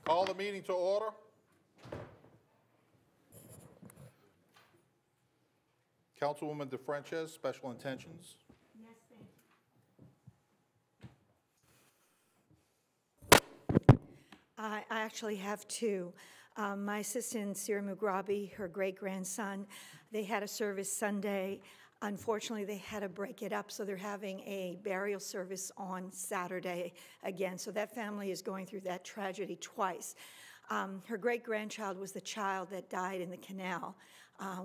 Call the meeting to order. Councilwoman DeFrances, special intentions. Yes, thank you. I actually have two. My assistant, Sira Mugrabi, her great-grandson, they had a service Sunday. Unfortunately, they had to break it up, so they're having a burial service on Saturday again. So that family is going through that tragedy twice. Her great-grandchild was the child that died in the canal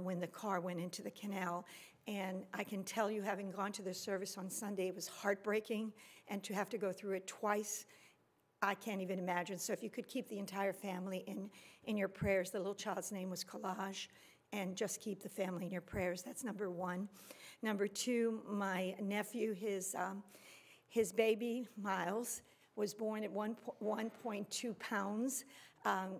when the car went into the canal. And I can tell you, having gone to the service on Sunday, it was heartbreaking, and to have to go through it twice, I can't even imagine. So if you could keep the entire family in your prayers. The little child's name was Collage, and just keep the family in your prayers. That's number one. Number two, my nephew, his baby, Miles, was born at 1.2 pounds.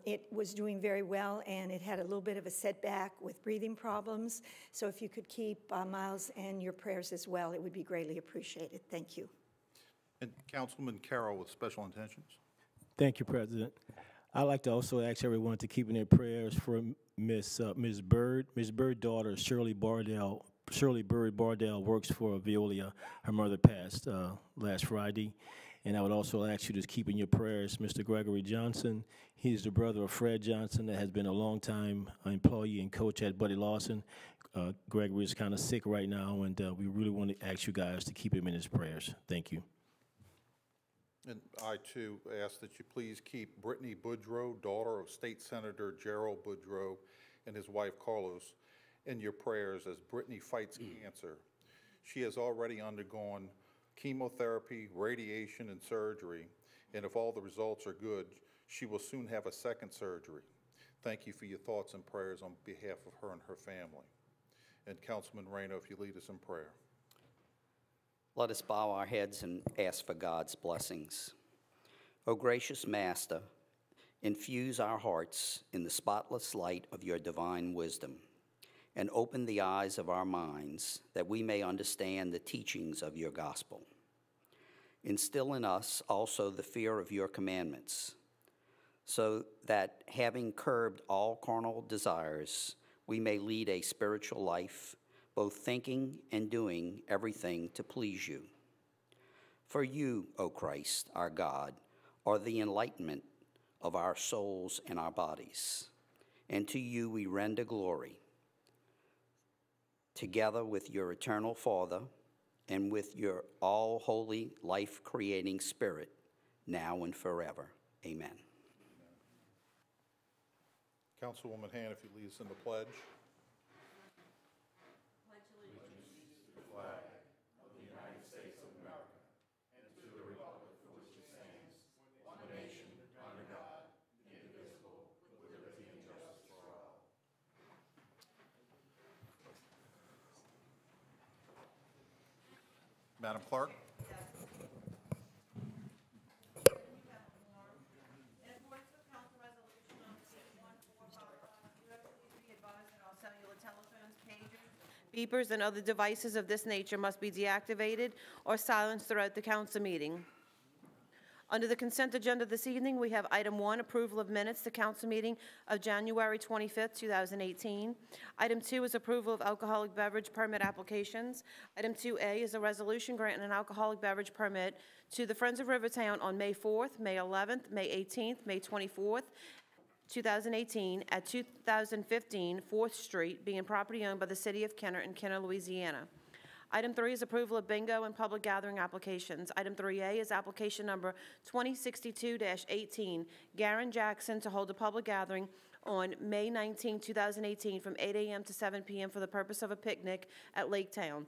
It was doing very well, and it had a little bit of a setback with breathing problems. So if you could keep Miles in your prayers as well, it would be greatly appreciated. Thank you. And Councilman Carroll with special intentions. Thank you, President. I'd like to also ask everyone to keep in their prayers for Ms. Bird. Ms. Bird's daughter, Shirley Bird Bardell, works for Veolia. Her mother passed last Friday. And I would also ask you to keep in your prayers Mr. Gregory Johnson. He's the brother of Fred Johnson that has been a long-time employee and coach at Buddy Lawson. Gregory is kind of sick right now, and we really want to ask you guys to keep him in his prayers. Thank you. And I, too, ask that you please keep Brittany Boudreaux, daughter of State Senator Gerald Boudreaux, and his wife Carlos, in your prayers as Brittany fights cancer. She has already undergone chemotherapy, radiation, and surgery, and if all the results are good, she will soon have a second surgery. Thank you for your thoughts and prayers on behalf of her and her family. And Councilman Reyno, if you lead us in prayer. Let us bow our heads and ask for God's blessings. O gracious Master, infuse our hearts in the spotless light of your divine wisdom, and open the eyes of our minds that we may understand the teachings of your gospel. Instill in us also the fear of your commandments, so that having curbed all carnal desires, we may lead a spiritual life, both thinking and doing everything to please you. For you, O Christ, our God, are the enlightenment of our souls and our bodies, and to you we render glory, together with your eternal Father and with your all-holy, life-creating Spirit, now and forever. Amen. Councilwoman Han, if you lead us in the pledge. Madam Clerk. Beepers and other devices of this nature must be deactivated or silenced throughout the council meeting. Under the consent agenda this evening, we have item 1, approval of minutes to council meeting of January 25th, 2018. Item 2 is approval of alcoholic beverage permit applications. Item 2A is a resolution granting an alcoholic beverage permit to the Friends of Rivertown on May 4th, May 11th, May 18th, May 24th, 2018 at 2015 4th Street, being property owned by the City of Kenner in Kenner, Louisiana. Item 3 is approval of bingo and public gathering applications. Item 3A is application number 2062-18, Garen Jackson, to hold a public gathering on May 19, 2018 from 8 a.m. to 7 p.m. for the purpose of a picnic at Lake Town.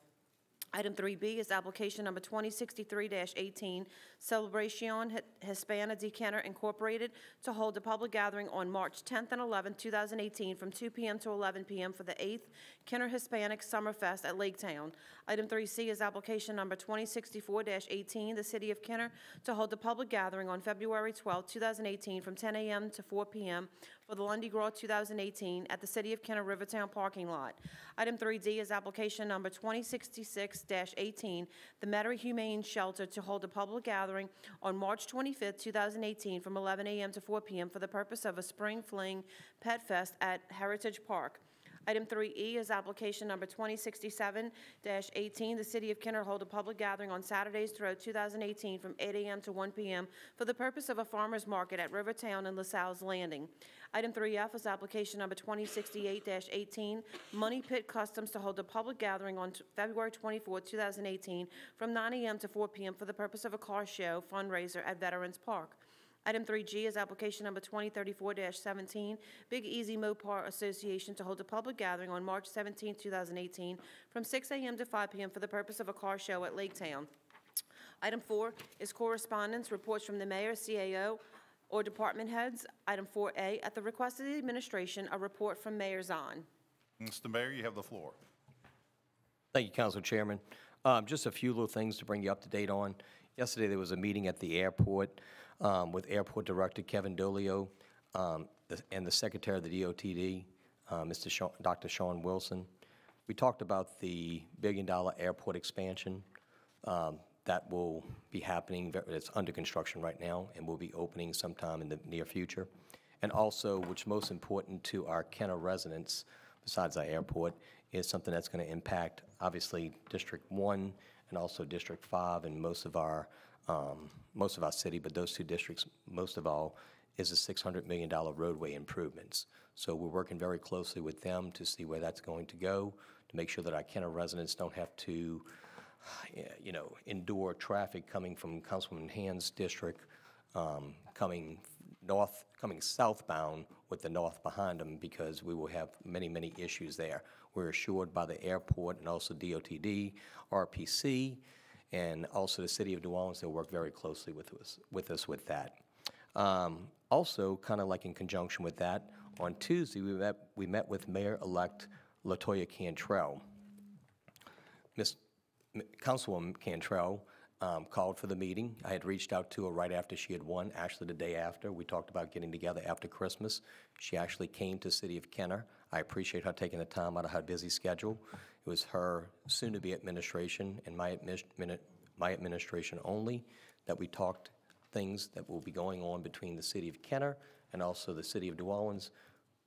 Item 3B is application number 2063-18, Celebracion Hispana de Kenner Incorporated, to hold a public gathering on March 10th and 11th, 2018 from 2 p.m. to 11 p.m. for the 8th Kenner Hispanic Summerfest at Lake Town. Item 3C is application number 2064-18, the City of Kenner, to hold a public gathering on February 12th, 2018 from 10 a.m. to 4 p.m. for the Lundy Gras 2018 at the City of Kenner Rivertown parking lot. Item 3D is application number 2066-18, the Metairie Humane Shelter to hold a public gathering on March 25th, 2018 from 11 a.m. to 4 p.m. for the purpose of a Spring Fling Pet Fest at Heritage Park. Item 3E is application number 2067-18. The City of Kenner hold a public gathering on Saturdays throughout 2018 from 8 a.m. to 1 p.m. for the purpose of a farmer's market at Rivertown and LaSalle's Landing. Item 3F is application number 2068-18. Money Pit Customs to hold a public gathering on February 24, 2018 from 9 a.m. to 4 p.m. for the purpose of a car show fundraiser at Veterans Park. Item 3G is application number 2034-17, Big Easy Mopar Association to hold a public gathering on March 17, 2018, from 6 a.m. to 5 p.m. for the purpose of a car show at Laketown. Item 4 is correspondence, reports from the mayor, CAO, or department heads. Item 4A, at the request of the administration, a report from Mayor Zahn. Mr. Mayor, you have the floor. Thank you, Council Chairman. Just a few little things to bring you up to date on. Yesterday, there was a meeting at the airport with Airport Director Kevin Dolio and the Secretary of the DOTD, Dr. Sean Wilson. We talked about the billion-dollar airport expansion that will be happening. It's under construction right now and will be opening sometime in the near future. And also, which most important to our Kenner residents, besides our airport, is something that's going to impact, obviously, District 1 and also District 5 and most of our city, but those two districts, most of all, is the $600 million roadway improvements. So we're working very closely with them to see where that's going to go, to make sure that our Kenner residents don't have to, endure traffic coming from Councilwoman Hand's district, coming southbound with the north behind them, because we will have many, many issues there. We're assured by the airport and also DOTD, RPC, and also the City of New Orleans. They'll work very closely with us with that. Also, kind of like in conjunction with that, on Tuesday we met with Mayor-elect LaToya Cantrell. Councilwoman Cantrell called for the meeting. I had reached out to her right after she had won, actually the day after. We talked about getting together after Christmas. She actually came to City of Kenner. I appreciate her taking the time out of her busy schedule. It was her soon-to-be administration and my administration only that we talked things that will be going on between the City of Kenner and also the City of New Orleans,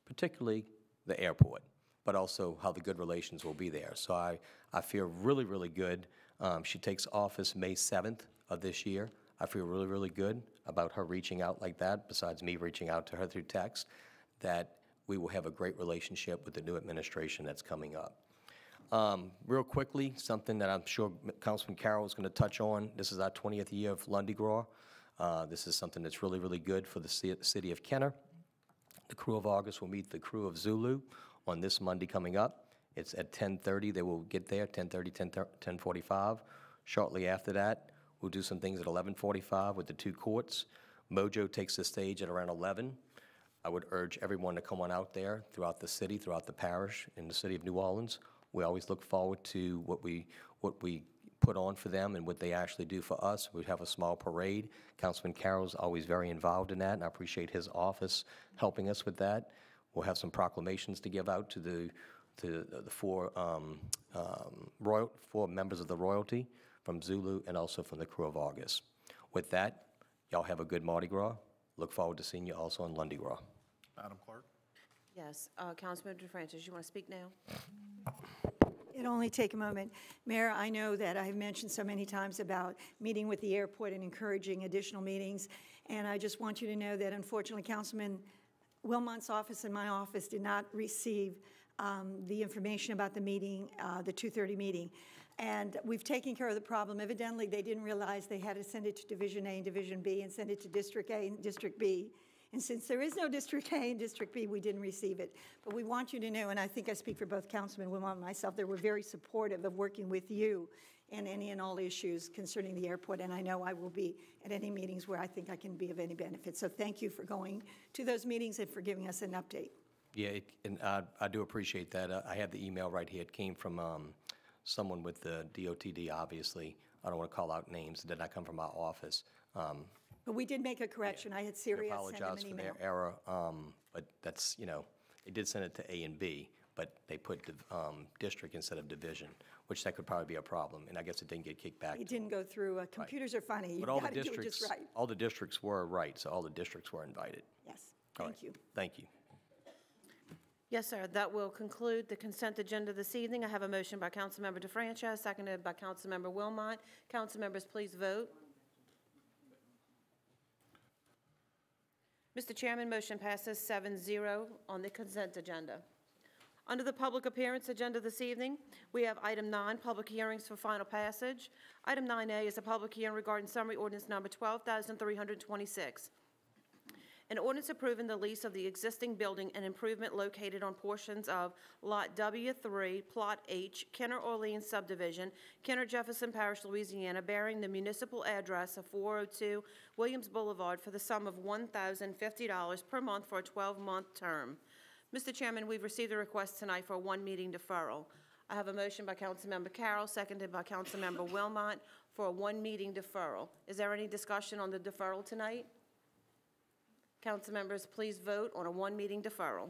particularly the airport, but also how the good relations will be there. So I feel really, really good. She takes office May 7th of this year. I feel really, really good about her reaching out like that, besides me reaching out to her through text, that we will have a great relationship with the new administration that's coming up. Real quickly, something that I'm sure Councilman Carroll is going to touch on. This is our 20th year of Lundy Gras. This is something that's really, really good for the City of Kenner. The Crew of August will meet the Crew of Zulu on this Monday coming up. It's at 10:30. They will get there, 10:30, 10:45. Shortly after that, we'll do some things at 11:45 with the two courts. Mojo takes the stage at around 11. I would urge everyone to come on out there throughout the city, throughout the parish, in the City of New Orleans. We always look forward to what we put on for them and what they actually do for us. We have a small parade. Councilman Carroll's always very involved in that, and I appreciate his office helping us with that. We'll have some proclamations to give out to the four members of the royalty from Zulu and also from the Crew of August. With that, y'all have a good Mardi Gras. Look forward to seeing you also on Lundy Gras. Madam Clerk? Yes, Councilman DeFrancis, you want to speak now? It'll only take a moment. Mayor, I know that I've mentioned so many times about meeting with the airport and encouraging additional meetings, and I just want you to know that unfortunately Councilman Wilmot's office and my office did not receive the information about the meeting, the 2:30 meeting. And we've taken care of the problem. Evidently, they didn't realize they had to send it to Division A and Division B and send it to District A and District B. And since there is no District A and District B, we didn't receive it. But we want you to know, and I think I speak for both Councilman Wilmot and myself, that we're very supportive of working with you in any and all issues concerning the airport. And I know I will be at any meetings where I think I can be of any benefit. So thank you for going to those meetings and for giving us an update. Yeah, and I do appreciate that. I have the email right here. It came from someone with the DOTD, obviously. I don't want to call out names. It did not come from our office. But we did make a correction. I had I Syria send them apologize an for email. their error, but that's, they did send it to A and B, but they put district instead of division, which that could probably be a problem, and I guess it didn't get kicked back. It didn't go through. Computers are funny. But You all the got to do it districts, just right. all the districts were right, so all the districts were invited. Yes, All thank right. you. Thank you. Yes, sir. That will conclude the consent agenda this evening. I have a motion by Councilmember DeFranchis, seconded by Councilmember Wilmot. Council members, please vote. Mr. Chairman, motion passes 7-0 on the consent agenda. Under the public appearance agenda this evening, we have item 9, public hearings for final passage. Item 9A is a public hearing regarding summary ordinance number 12,326. An ordinance approving the lease of the existing building and improvement located on portions of Lot W3, Plot H, Kenner Orleans subdivision, Kenner Jefferson Parish, Louisiana, bearing the municipal address of 402 Williams Boulevard for the sum of $1,050 per month for a 12-month term. Mr. Chairman, we've received a request tonight for a one-meeting deferral. I have a motion by Councilmember Carroll, seconded by Councilmember Wilmot, for a one-meeting deferral. Is there any discussion on the deferral tonight? Council members, please vote on a one-meeting deferral.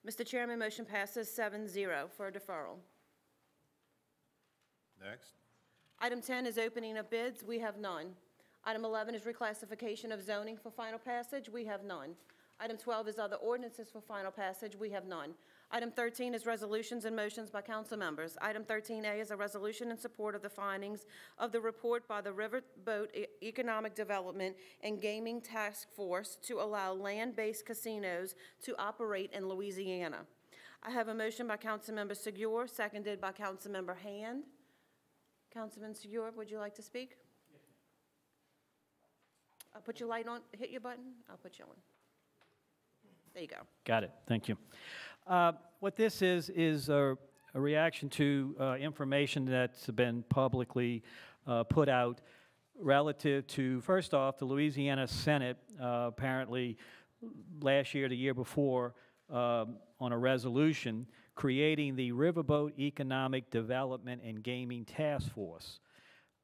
Mr. Chairman, motion passes 7-0 for a deferral. Next. Item 10 is opening of bids. We have none. Item 11 is reclassification of zoning for final passage. We have none. Item 12 is other ordinances for final passage. We have none. Item 13 is resolutions and motions by council members. Item 13A is a resolution in support of the findings of the report by the Riverboat Economic Development and Gaming Task Force to allow land-based casinos to operate in Louisiana. I have a motion by Councilmember Segura, seconded by Councilmember Hand. Councilman Segura, would you like to speak? I'll put your light on. Hit your button. I'll put you on. There you go. Got it. Thank you. What this is a reaction to information that's been publicly put out relative to, first off, the Louisiana Senate apparently last year, the year before, on a resolution creating the Riverboat Economic Development and Gaming Task Force.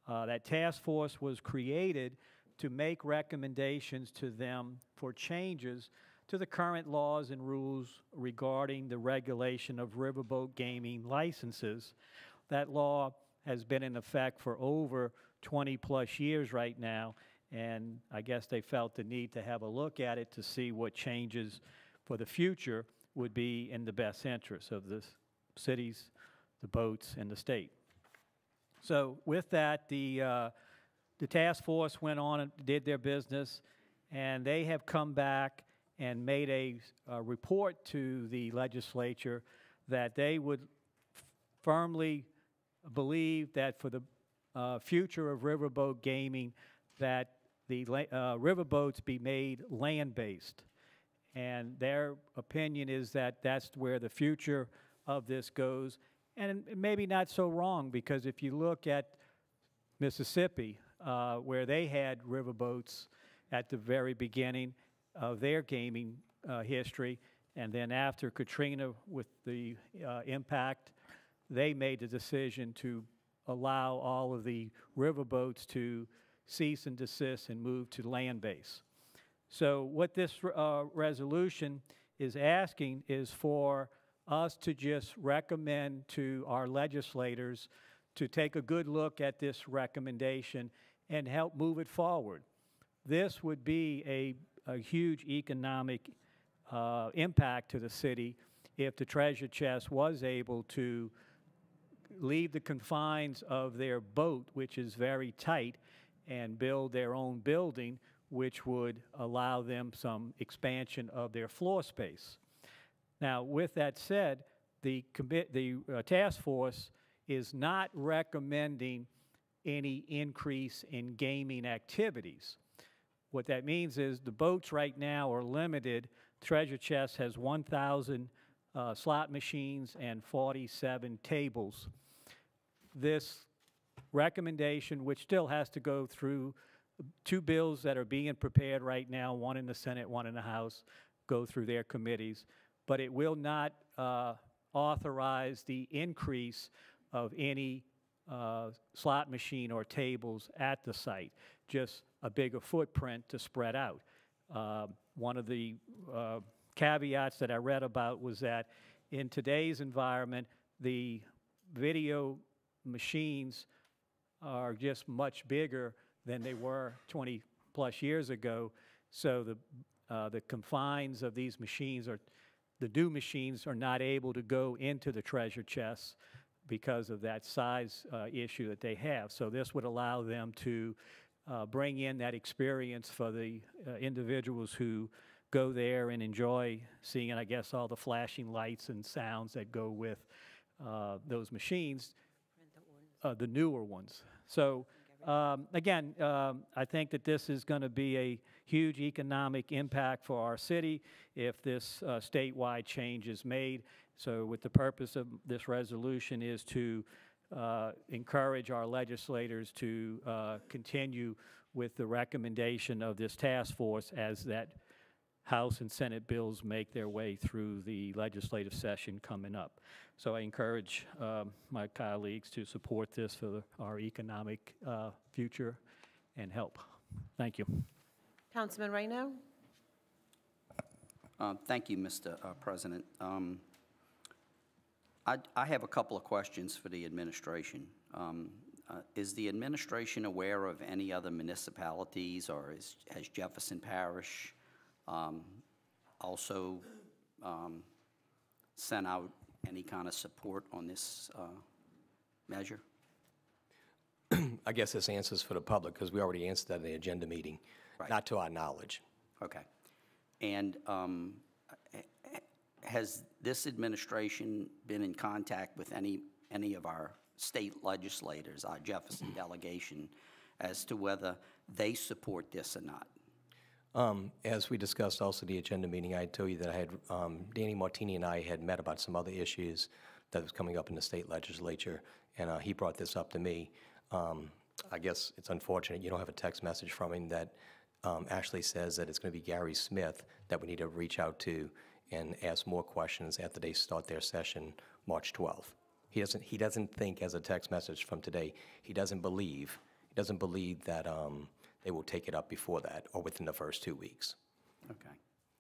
That task force was created to make recommendations to them for changes to the current laws and rules regarding the regulation of riverboat gaming licenses. That law has been in effect for over 20-plus years right now, and I guess they felt the need to have a look at it to see what changes for the future would be in the best interest of the cities, the boats, and the state. So with that, the task force went on and did their business, and they have come back and made a report to the legislature that they would firmly believe that for the future of riverboat gaming, that the riverboats be made land-based. And their opinion is that that's where the future of this goes. And maybe not so wrong, because if you look at Mississippi, where they had riverboats at the very beginning of their gaming history, and then after Katrina with the impact, they made the decision to allow all of the riverboats to cease and desist and move to land base. So what this resolution is asking is for us to just recommend to our legislators to take a good look at this recommendation and help move it forward. This would be a huge economic impact to the city if the treasure chest was able to leave the confines of their boat, which is very tight, and build their own building, which would allow them some expansion of their floor space. Now, with that said, the task force is not recommending any increase in gaming activities. What that means is the boats right now are limited. Treasure Chest has 1,000 slot machines and 47 tables. This recommendation, which still has to go through two bills that are being prepared right now, one in the Senate, one in the House, go through their committees, but it will not authorize the increase of any slot machine or tables at the site, just a bigger footprint to spread out. One of the caveats that I read about was that in today's environment, the video machines are just much bigger than they were 20 plus years ago. So the confines of these machines the new machines are not able to go into the treasure chests because of that size issue that they have. So this would allow them to bring in that experience for the individuals who go there and enjoy seeing, I guess, all the flashing lights and sounds that go with those machines, the newer ones. So again, I think that this is going to be a huge economic impact for our city if this statewide change is made. So with the purpose of this resolution is to encourage our legislators to continue with the recommendation of this task force as that House and Senate bills make their way through the legislative session coming up. So I encourage my colleagues to support this for our economic future and help. Thank you. Councilman Reyno? Thank you, Mr. President. I have a couple of questions for the administration. Is the administration aware of any other municipalities, or has Jefferson Parish also sent out any kind of support on this measure? I guess this answers for the public, because we already answered that in the agenda meeting. Right. Not to our knowledge. Okay. And has this administration been in contact with any of our state legislators, our Jefferson delegation, as to whether they support this or not? As we discussed also the agenda meeting, I told you that I had, Danny Martini and I had met about some other issues that was coming up in the state legislature, and he brought this up to me. I guess it's unfortunate you don't have a text message from him that actually says that it's going to be Gary Smith that we need to reach out to and ask more questions after they start their session March 12th. He doesn't think, as a text message from today, he doesn't believe that they will take it up before that or within the first 2 weeks. Okay.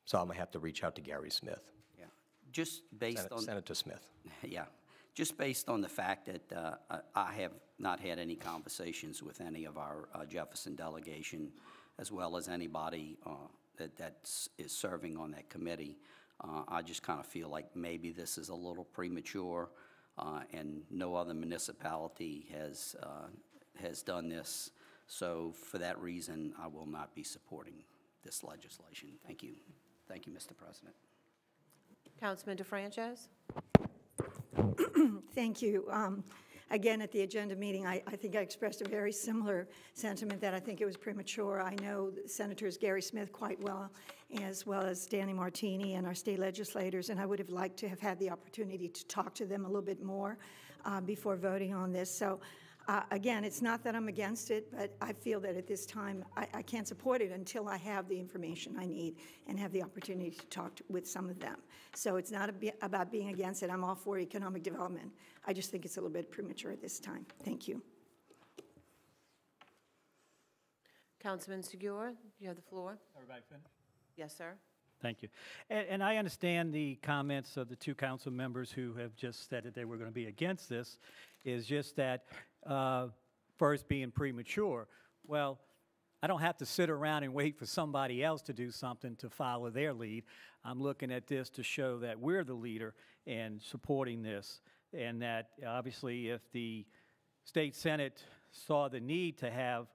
So I'm going to have to reach out to Gary Smith. Yeah. Just based on Senator Smith. Yeah. Just based on the fact that I have not had any conversations with any of our Jefferson delegation, as well as anybody that is serving on that committee, I just kind of feel like maybe this is a little premature, and no other municipality has done this. So for that reason, I will not be supporting this legislation. Thank you. Thank you, Mr. President. Councilman DeFrances? Thank you. Again, at the agenda meeting, I think I expressed a very similar sentiment that I think it was premature. I know Senators Gary Smith quite well as Danny Martini and our state legislators, and I would have liked to have had the opportunity to talk to them a little bit more before voting on this. So again, it's not that I'm against it, but I feel that at this time I can't support it until I have the information I need and have the opportunity to talk with some of them. So it's not about being against it. I'm all for economic development. I just think it's a little bit premature at this time. Thank you. Councilman Segura, you have the floor. Everybody finished? Yes, sir. Thank you. And I understand the comments of the two council members who have just said that they were going to be against this, is just that first being premature. Well, I don't have to sit around and wait for somebody else to do something to follow their lead. I'm looking at this to show that we're the leader in supporting this, and that obviously if the state Senate saw the need to have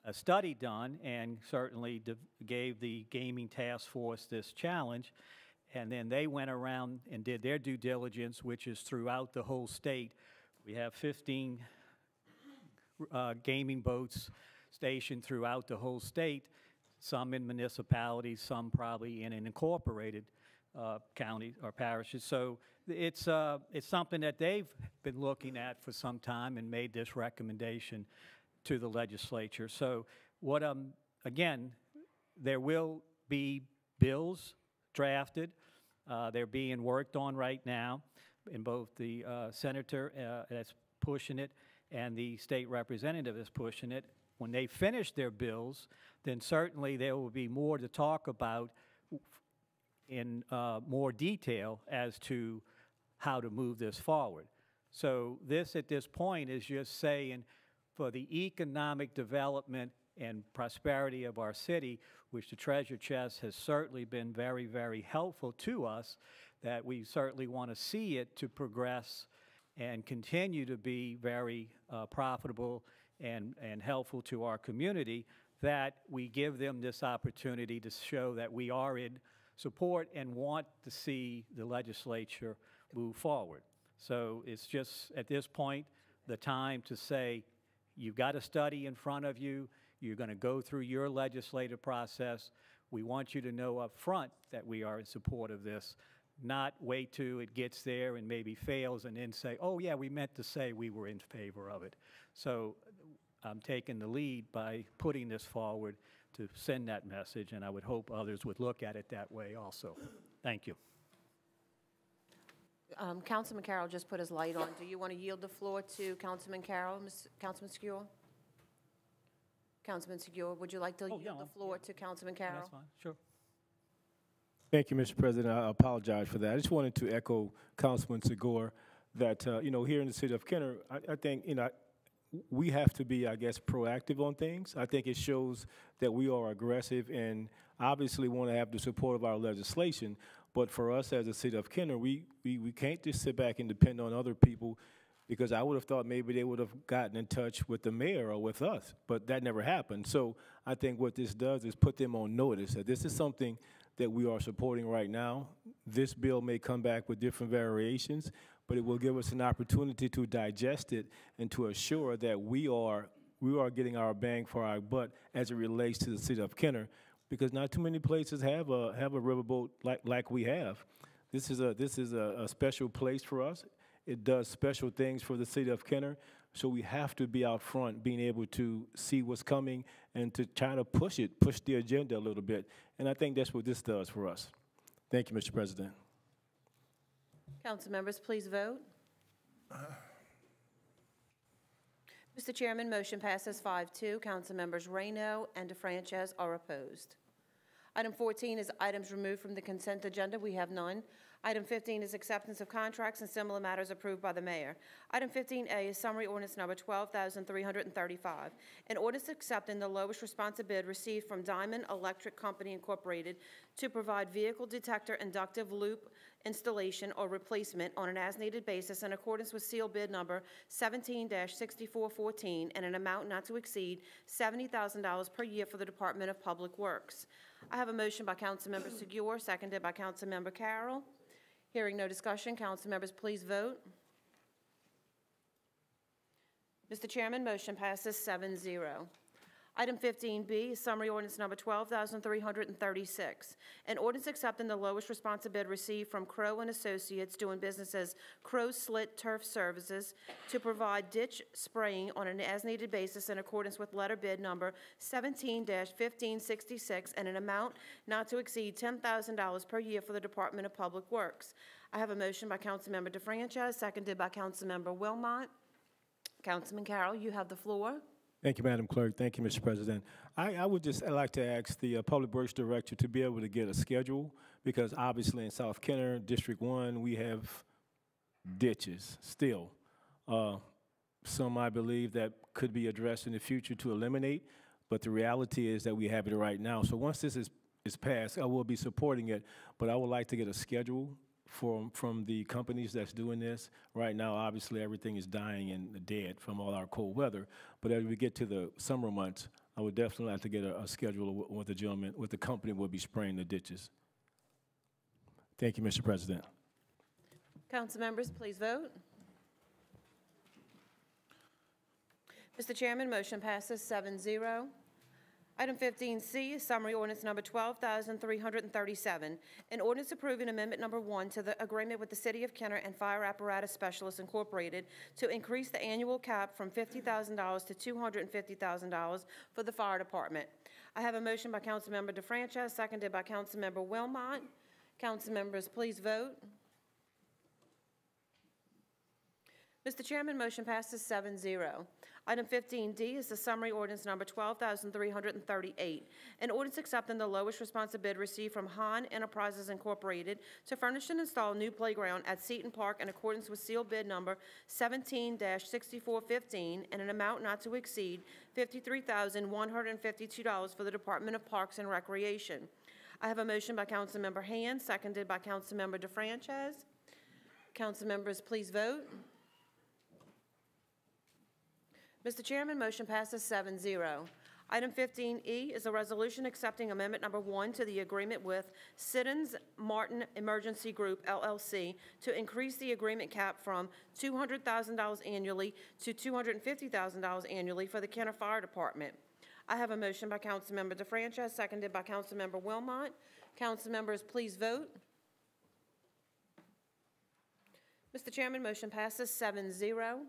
a study done and certainly gave the gaming task force this challenge, and then they went around and did their due diligence, which is throughout the whole state. We have 15 gaming boats stationed throughout the whole state, some in municipalities, some probably in an incorporated county or parishes. So it's something that they've been looking at for some time and made this recommendation to the legislature. So what again, there will be bills drafted. They're being worked on right now, in both the senator that's pushing it and the state representative is pushing it. When they finish their bills, then certainly there will be more to talk about in more detail as to how to move this forward. So this, at this point, is just saying for the economic development and prosperity of our city, which the treasure chest has certainly been very, very helpful to us, that we certainly want to see it to progress and continue to be very profitable and helpful to our community, that we give them this opportunity to show that we are in support and want to see the legislature move forward. So it's just, at this point, the time to say, you've got a study in front of you, you're going to go through your legislative process. We want you to know up front that we are in support of this, not wait till it gets there and maybe fails and then say, oh yeah, we meant to say we were in favor of it. So I'm taking the lead by putting this forward to send that message, and I would hope others would look at it that way also. Thank you. Councilman Carroll just put his light on. Do you want to yield the floor to Councilman Carroll, Councilman Segura? Councilman Segura, would you like to yield the floor to Councilman Carroll? That's fine, sure. Thank you, Mr. President. I apologize for that. I just wanted to echo Councilman Segura that, you know, here in the city of Kenner, I think, you know, we have to be, I guess, proactive on things. I think it shows that we are aggressive and obviously want to have the support of our legislation. But for us as a city of Kenner, we can't just sit back and depend on other people, because I would have thought maybe they would have gotten in touch with the mayor or with us, but that never happened. So I think what this does is put them on notice that this is something that we are supporting right now. This bill may come back with different variations, but it will give us an opportunity to digest it and to assure that we are getting our bang for our buck as it relates to the city of Kenner, because not too many places have a riverboat like we have. This is a special place for us. It does special things for the city of Kenner, so we have to be out front, being able to see what's coming and to try to push the agenda a little bit. And I think that's what this does for us. Thank you, Mr. President. Council members, please vote. Mr. Chairman, motion passes 5-2. Council members Reyno and DeFrances are opposed. Item 14 is items removed from the consent agenda. We have none. Item 15 is acceptance of contracts and similar matters approved by the mayor. Item 15A is summary ordinance number 12,335. An ordinance accepting the lowest responsive bid received from Diamond Electric Company Incorporated to provide vehicle detector inductive loop installation or replacement on an as-needed basis in accordance with seal bid number 17-6414 and an amount not to exceed $70,000 per year for the Department of Public Works. I have a motion by Councilmember Segura, seconded by Councilmember Carroll. Hearing no discussion, council members, please vote. Mr. Chairman, motion passes 7-0. Item 15B is summary ordinance number 12,336. An ordinance accepting the lowest responsive bid received from Crow and Associates doing business as Crow Slit Turf Services to provide ditch spraying on an as-needed basis in accordance with letter bid number 17-1566 and an amount not to exceed $10,000 per year for the Department of Public Works. I have a motion by Councilmember DeFrances, seconded by Councilmember Wilmot. Councilman Carroll, you have the floor. Thank you, Madam Clerk. Thank you, Mr. President. I would just like to ask the Public Works Director to be able to get a schedule, because obviously in South Kenner, District 1, we have ditches still. Some, I believe, that could be addressed in the future to eliminate, but the reality is that we have it right now. So once this is passed, I will be supporting it, but I would like to get a schedule from the companies that's doing this. Right now, obviously, everything is dying and dead from all our cold weather. But as we get to the summer months, I would definitely like to get a schedule with the gentleman, with the company will be spraying the ditches. Thank you, Mr. President. Council members, please vote. Mr. Chairman, motion passes 7-0. Item 15C is summary ordinance number 12,337. An ordinance approving amendment number 1 to the agreement with the City of Kenner and Fire Apparatus Specialists Incorporated to increase the annual cap from $50,000 to $250,000 for the fire department. I have a motion by Councilmember DeFrances, seconded by Councilmember Wilmot. Council members, please vote. Mr. Chairman, motion passes 7-0. Item 15D is the summary ordinance number 12,338, an ordinance accepting the lowest responsive bid received from Han Enterprises Incorporated to furnish and install a new playground at Seton Park in accordance with sealed bid number 17-6415 and an amount not to exceed $53,152 for the Department of Parks and Recreation. I have a motion by Councilmember Hand, seconded by Councilmember DeFrances. Council members, please vote. Mr. Chairman, motion passes 7-0. Item 15E is a resolution accepting Amendment Number 1 to the agreement with Siddons Martin Emergency Group, LLC, to increase the agreement cap from $200,000 annually to $250,000 annually for the Kenner Fire Department. I have a motion by Councilmember DeFrances, seconded by Councilmember Wilmot. Council members, please vote. Mr. Chairman, motion passes 7-0.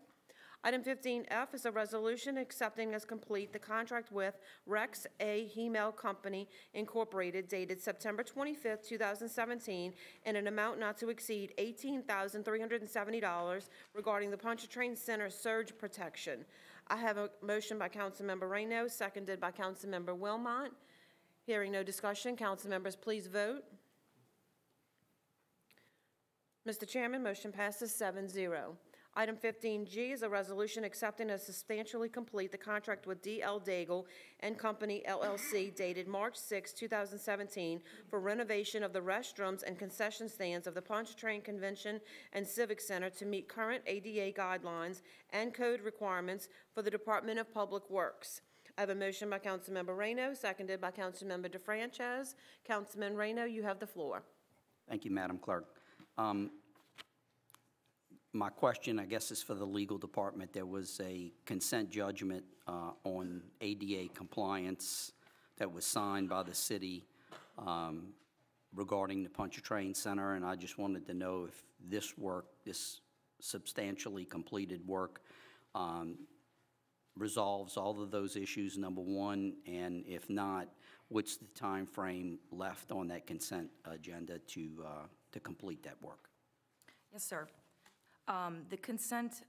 Item 15F is a resolution accepting as complete the contract with Rex A. Hemel Company, Incorporated, dated September 25th, 2017, in an amount not to exceed $18,370 regarding the Pontchartrain Center surge protection. I have a motion by Councilmember Reyno, seconded by Councilmember Wilmot. Hearing no discussion, council members, please vote. Mr. Chairman, motion passes 7-0. Item 15G is a resolution accepting as substantially complete the contract with D.L. Daigle and Company, LLC, dated March 6, 2017, for renovation of the restrooms and concession stands of the Pontchartrain Convention and Civic Center to meet current ADA guidelines and code requirements for the Department of Public Works. I have a motion by Councilmember Reyno, seconded by Councilmember DeFrances. Councilman Reyno, you have the floor. Thank you, Madam Clerk. My question, I guess, is for the legal department. There was a consent judgment on ADA compliance that was signed by the city regarding the Pontchartrain Center, and I just wanted to know if this work, this substantially completed work, resolves all of those issues, number one, and if not, what's the time frame left on that consent agenda to complete that work? Yes, sir. The consent,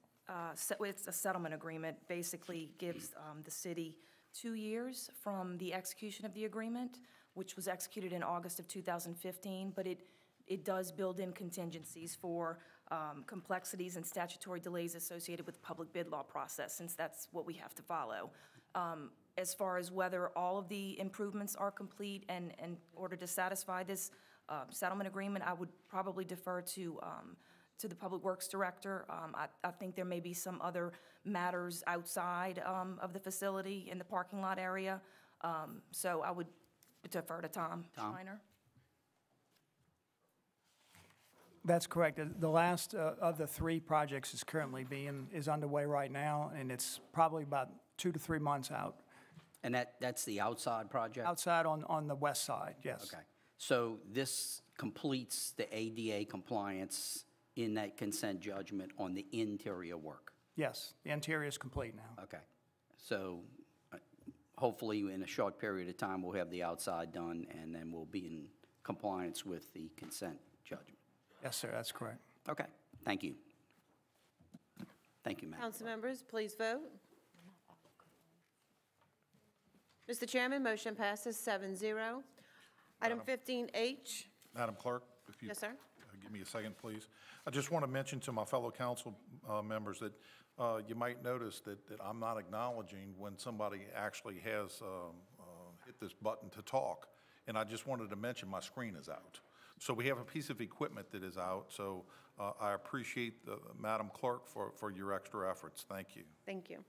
it's a settlement agreement, basically gives the city 2 years from the execution of the agreement, which was executed in August of 2015, but it does build in contingencies for complexities and statutory delays associated with the public bid law process, since that's what we have to follow. As far as whether all of the improvements are complete and in order to satisfy this settlement agreement, I would probably defer to the Public Works Director. I think there may be some other matters outside of the facility in the parking lot area. So I would defer to Tom Schreiner. That's correct. The last of the 3 projects is underway right now, and it's probably about 2 to 3 months out. And that's the outside project? Outside on the west side, yes. Okay. So this completes the ADA compliance in that consent judgment on the interior work? Yes, the interior is complete now. Okay. So hopefully in a short period of time, we'll have the outside done, and then we'll be in compliance with the consent judgment. Yes, sir, that's correct. Okay. Thank you. Thank you, Madam. Council members, please vote. Mr. Chairman, motion passes 7-0. Item 15H. Madam Clerk, if you Yes, sir. Give me a second, please. I just want to mention to my fellow council members that you might notice that I'm not acknowledging when somebody actually has hit this button to talk, and I just wanted to mention my screen is out. So we have a piece of equipment that is out, so I appreciate Madam Clerk for your extra efforts. Thank you. Thank you. Okay.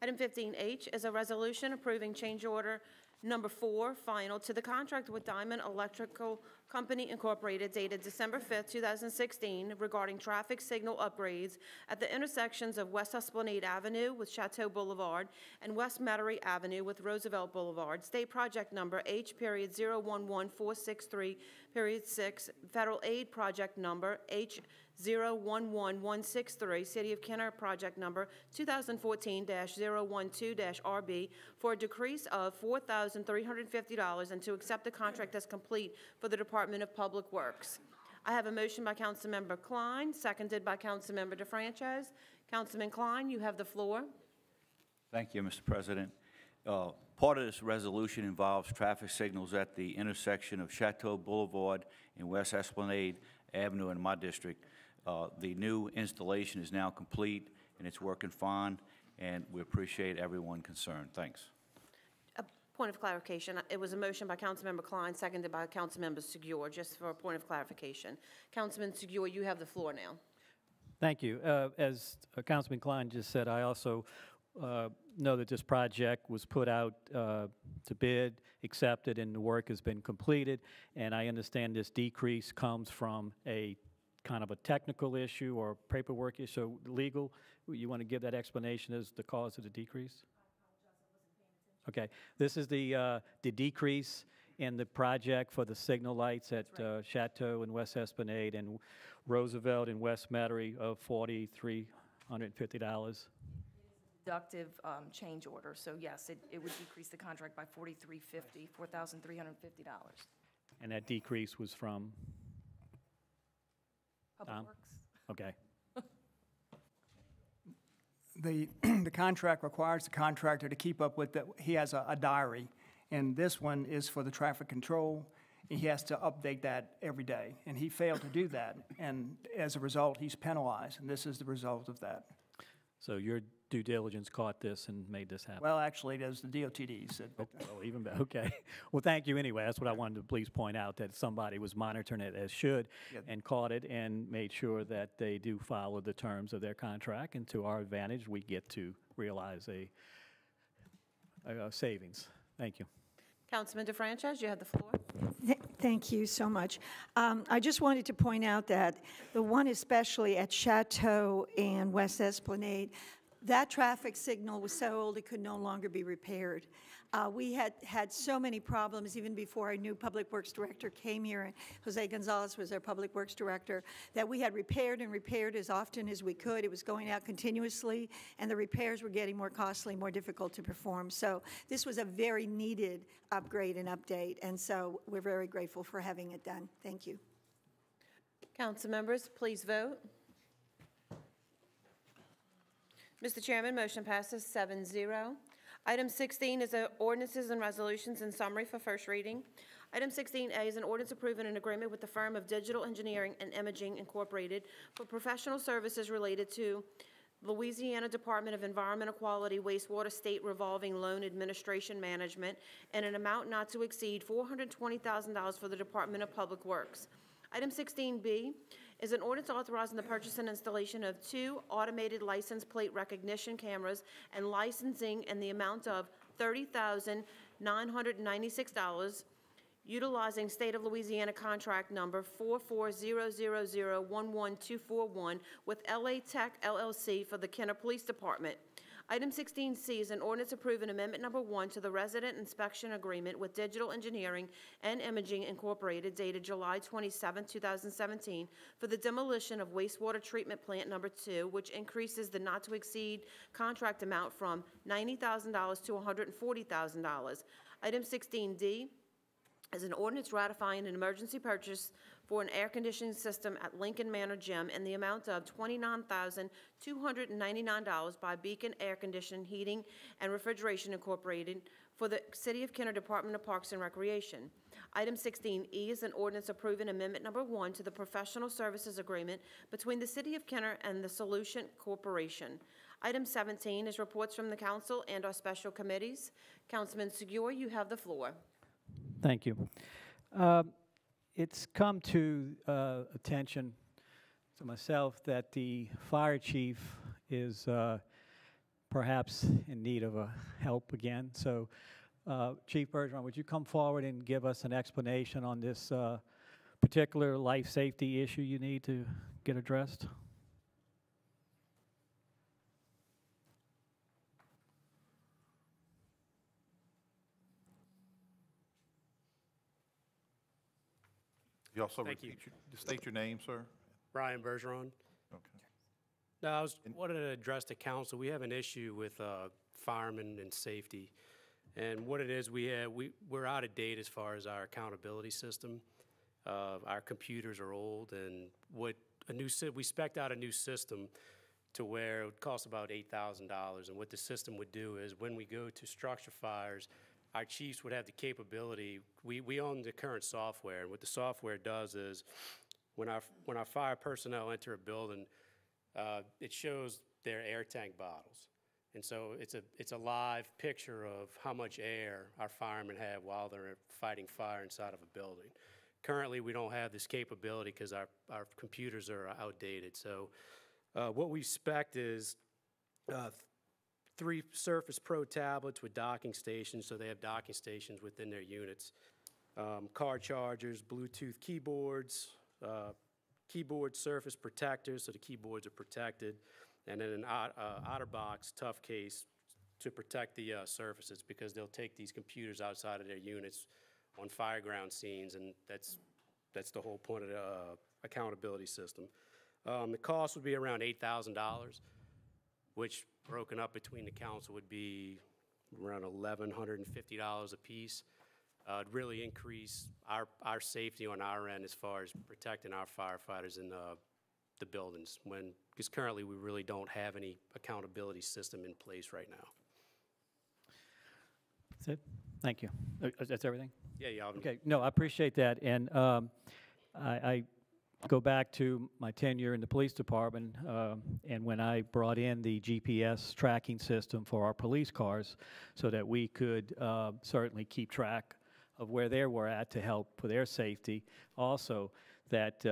Item 15H is a resolution approving change order number 4, final, to the contract with Diamond Electrical Company, Incorporated, dated December 5th, 2016, regarding traffic signal upgrades at the intersections of West Esplanade Avenue with Chateau Boulevard and West Metairie Avenue with Roosevelt Boulevard. State project number H.011463.6, federal aid project number H011163, City of Kenner project number 2014-012-RB, for a decrease of $4,350 and to accept the contract as complete for the Department of Public Works. I have a motion by Councilmember Klein, seconded by Councilmember DeFranchis. Councilman Klein, you have the floor. Thank you, Mr. President. Part of this resolution involves traffic signals at the intersection of Chateau Boulevard and West Esplanade Avenue in my district. The new installation is now complete, and it's working fine, and we appreciate everyone concerned. Thanks. A point of clarification. It was a motion by Councilmember Klein, seconded by Councilmember Segura, just for a point of clarification. Councilman Segura, you have the floor now. Thank you. As Councilman Klein just said, I also know that this project was put out to bid, accepted, and the work has been completed. And I understand this decrease comes from a kind of a technical issue or paperwork issue, legal. You want to give that explanation as the cause of the decrease? Okay. This is the decrease in the project for the signal lights at Chateau and West Esplanade and Roosevelt and West Metairie of $4,350. Deductive change order, so yes, it would decrease the contract by $4,350. And that decrease was from? Public Tom? Works. Okay. The contract requires the contractor to keep up with the, he has a diary, and this one is for the traffic control. He has to update that every day, and he failed to do that, and as a result, he's penalized, and this is the result of that. So your due diligence caught this and made this happen? Well, actually, there's the DOTD said. Oh, even better. Okay. Well, thank you anyway. That's what I wanted to please point out, that somebody was monitoring it as should and caught it and made sure that they do follow the terms of their contract. And to our advantage, we get to realize a savings. Thank you. Councilman DeFranchis, you have the floor. Thank you so much. I just wanted to point out that the one especially at Chateau and West Esplanade, that traffic signal was so old it could no longer be repaired. We had so many problems even before our new Public Works Director came here, and Jose Gonzalez was our Public Works Director, that we had repaired and repaired as often as we could. It was going out continuously, and the repairs were getting more costly, more difficult to perform. So this was a very needed upgrade and update, and so we're very grateful for having it done. Thank you. Council members, please vote. Mr. Chairman, motion passes 7-0. Item 16 is ordinances and resolutions in summary for first reading. Item 16A is an ordinance approving an agreement with the firm of Digital Engineering and Imaging Incorporated for professional services related to Louisiana Department of Environmental Quality Wastewater State Revolving Loan Administration Management and an amount not to exceed $420,000 for the Department of Public Works. Item 16B is an ordinance authorizing the purchase and installation of 2 automated license plate recognition cameras and licensing in the amount of $30,996, utilizing State of Louisiana contract number 4400011241 with LA Tech LLC for the Kenner Police Department. Item 16C is an ordinance approving amendment number 1 to the resident inspection agreement with Digital Engineering and Imaging Incorporated dated July 27, 2017 for the demolition of wastewater treatment plant number 2, which increases the not to exceed contract amount from $90,000 to $140,000. Item 16D is an ordinance ratifying an emergency purchase for an air conditioning system at Lincoln Manor Gym in the amount of $29,299 by Beacon Air Conditioning, Heating, and Refrigeration Incorporated for the City of Kenner Department of Parks and Recreation. Item 16E is an ordinance approving amendment number 1 to the professional services agreement between the City of Kenner and the Solution Corporation. Item 17 is reports from the council and our special committees. Councilman Segura, you have the floor. Thank you. It's come to attention to myself that the fire chief is perhaps in need of help again. So, Chief Bergeron, would you come forward and give us an explanation on this particular life safety issue you need to get addressed? You also Thank you. state your name, sir? Brian Bergeron. Okay. No, I wanted to address the council. We have an issue with firemen and safety. And what it is, we're out of date as far as our accountability system. Our computers are old, and we spec'd out a new system to where it would cost about $8,000. And what the system would do is when we go to structure fires, our chiefs would have the capability. We own the current software, and what the software does is when our fire personnel enter a building, it shows their air tank bottles. And so it's a live picture of how much air our firemen have while they're fighting fire inside of a building. Currently, we don't have this capability because our computers are outdated. So what we spec'd is 3 Surface Pro tablets with docking stations, so they have docking stations within their units, car chargers, Bluetooth keyboards, keyboard surface protectors, so the keyboards are protected, and then an OtterBox tough case to protect the surfaces, because they'll take these computers outside of their units on fireground scenes, and that's the whole point of the accountability system. The cost would be around $8,000, which broken up between the council would be around $1,150 a piece. It'd really increase our safety on our end as far as protecting our firefighters in the buildings, because currently we really don't have any accountability system in place right now. That's it? Thank you. That's everything? Yeah. Okay, no, I appreciate that, and I go back to my tenure in the police department, and when I brought in the GPS tracking system for our police cars so that we could certainly keep track of where they were at to help for their safety. Also, that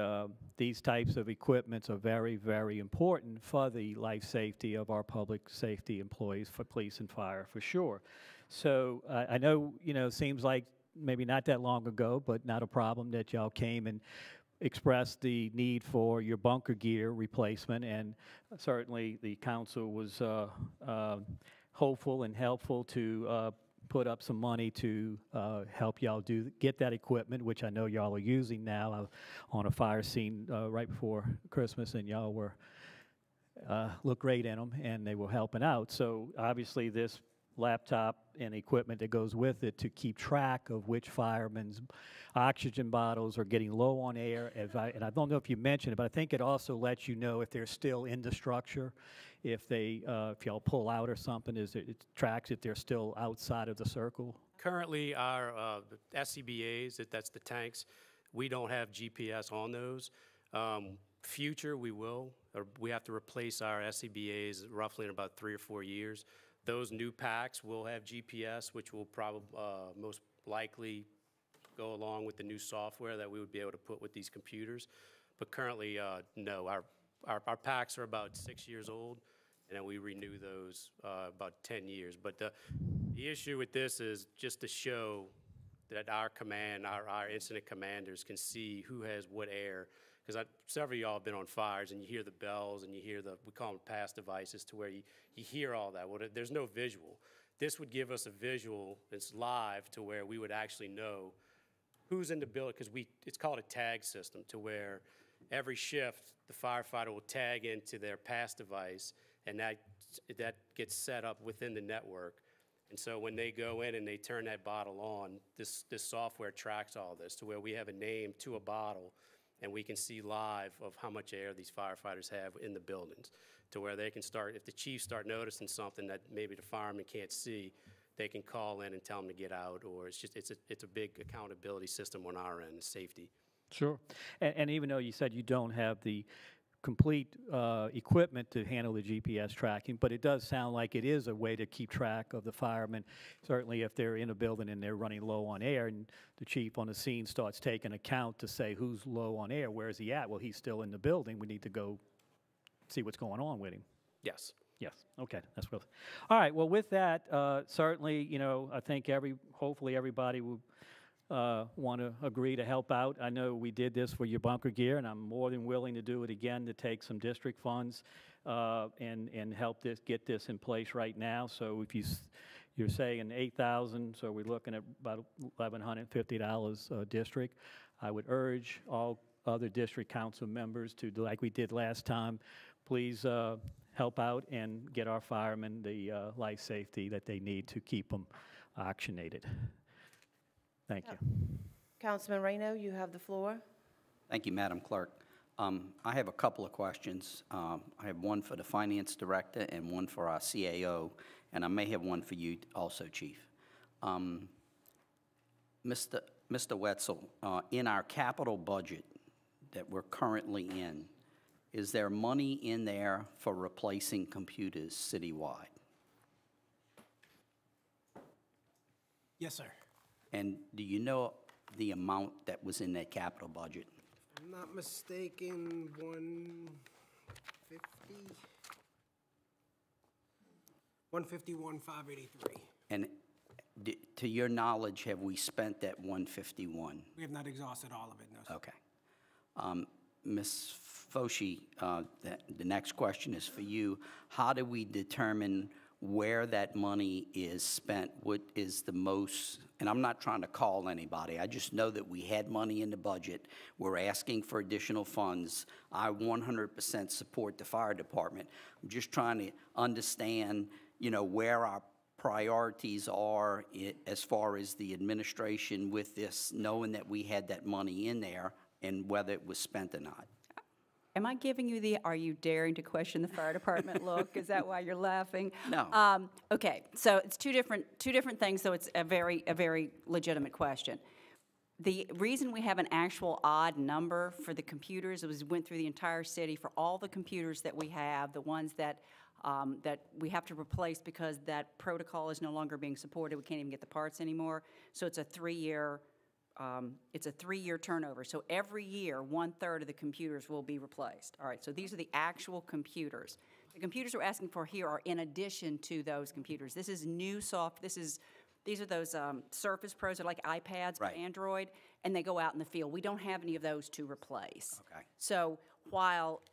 these types of equipments are very, very important for the life safety of our public safety employees, for police and fire, for sure. So I know, seems like maybe not that long ago, but not a problem, that y'all came and expressed the need for your bunker gear replacement, and certainly the council was hopeful and helpful to put up some money to help y'all get that equipment, which I know y'all are using now on a fire scene right before Christmas, and y'all were look great in them, and they were helping out. So obviously this laptop and equipment that goes with it to keep track of which firemen's oxygen bottles are getting low on air. And I don't know if you mentioned it, but I think it also lets you know if they're still in the structure, if y'all pull out or something, it tracks if they're still outside of the circle. Currently, our SCBAs, that's the tanks, we don't have GPS on those. Future, we will. We have to replace our SCBAs roughly in about 3 or 4 years. Those new packs will have GPS, which will probably most likely go along with the new software that we would be able to put with these computers. But currently, no. Our packs are about 6 years old, and then we renew those about 10 years. But the issue with this is just to show that our command, our incident commanders can see who has what air. Because several of y'all have been on fires, and you hear the bells, and you hear we call them pass devices, to where you hear all that. Well, there's no visual. This would give us a visual that's live, to where we would actually know who's in the building, because it's called a tag system, to where every shift the firefighter will tag into their pass device, and that gets set up within the network. And so when they go in and they turn that bottle on, this software tracks all this, to where we have a name to a bottle, and we can see live of how much air these firefighters have in the buildings, to where they can start, if the chiefs start noticing something that maybe the firemen can't see, they can call in and tell them to get out, or it's a big accountability system on our end, safety. Sure. And even though you said you don't have the complete equipment to handle the GPS tracking, but it does sound like it is a way to keep track of the firemen. Certainly if they're in a building and they're running low on air, and the chief on the scene starts taking account to say who's low on air, where is he at? Well, he's still in the building. We need to go see what's going on with him. Yes. Yes, okay, that's what. All right, well, with that, certainly, I think hopefully everybody will want to agree to help out. I know we did this for your bunker gear, and I'm more than willing to do it again, to take some district funds and help get this in place right now. So if you're saying $8,000, so we're looking at about $1,150 a district. I would urge all other district council members to do like we did last time. Please help out and get our firemen the life safety that they need to keep them oxygenated. Thank you. Councilman Reyno, you have the floor. Thank you, Madam Clerk. I have a couple of questions. I have one for the Finance Director and one for our CAO, and I may have one for you also, Chief. Mr. Wetzel, in our capital budget that we're currently in, is there money in there for replacing computers citywide? Yes, sir. And do you know the amount that was in that capital budget? If I'm not mistaken, 151,583. And to your knowledge, have we spent that 151? We have not exhausted all of it, no, sir. Okay. Ms. Foshi, the next question is for you. How do we determine where that money is spent? What is the most, and I'm not trying to call anybody, I just know that we had money in the budget. We're asking for additional funds. I 100% support the fire department. I'm just trying to understand, where our priorities are as far as the administration with this, knowing that we had that money in there and whether it was spent or not. Am I giving you the "are you daring to question the fire department" look? Is that why you're laughing? No. Okay, so it's two different things. So it's a very legitimate question. The reason we have an actual odd number for the computers was we went through the entire city for all the computers that we have, the ones that that we have to replace because that protocol is no longer being supported. We can't even get the parts anymore. So it's a 3-year. It's a 3-year turnover. So every year, 1/3 of the computers will be replaced. All right, so these are the actual computers. The computers we're asking for here are in addition to those computers. This is new these are those Surface Pros, are like iPads, but Android, and they go out in the field. We don't have any of those to replace. Okay. So while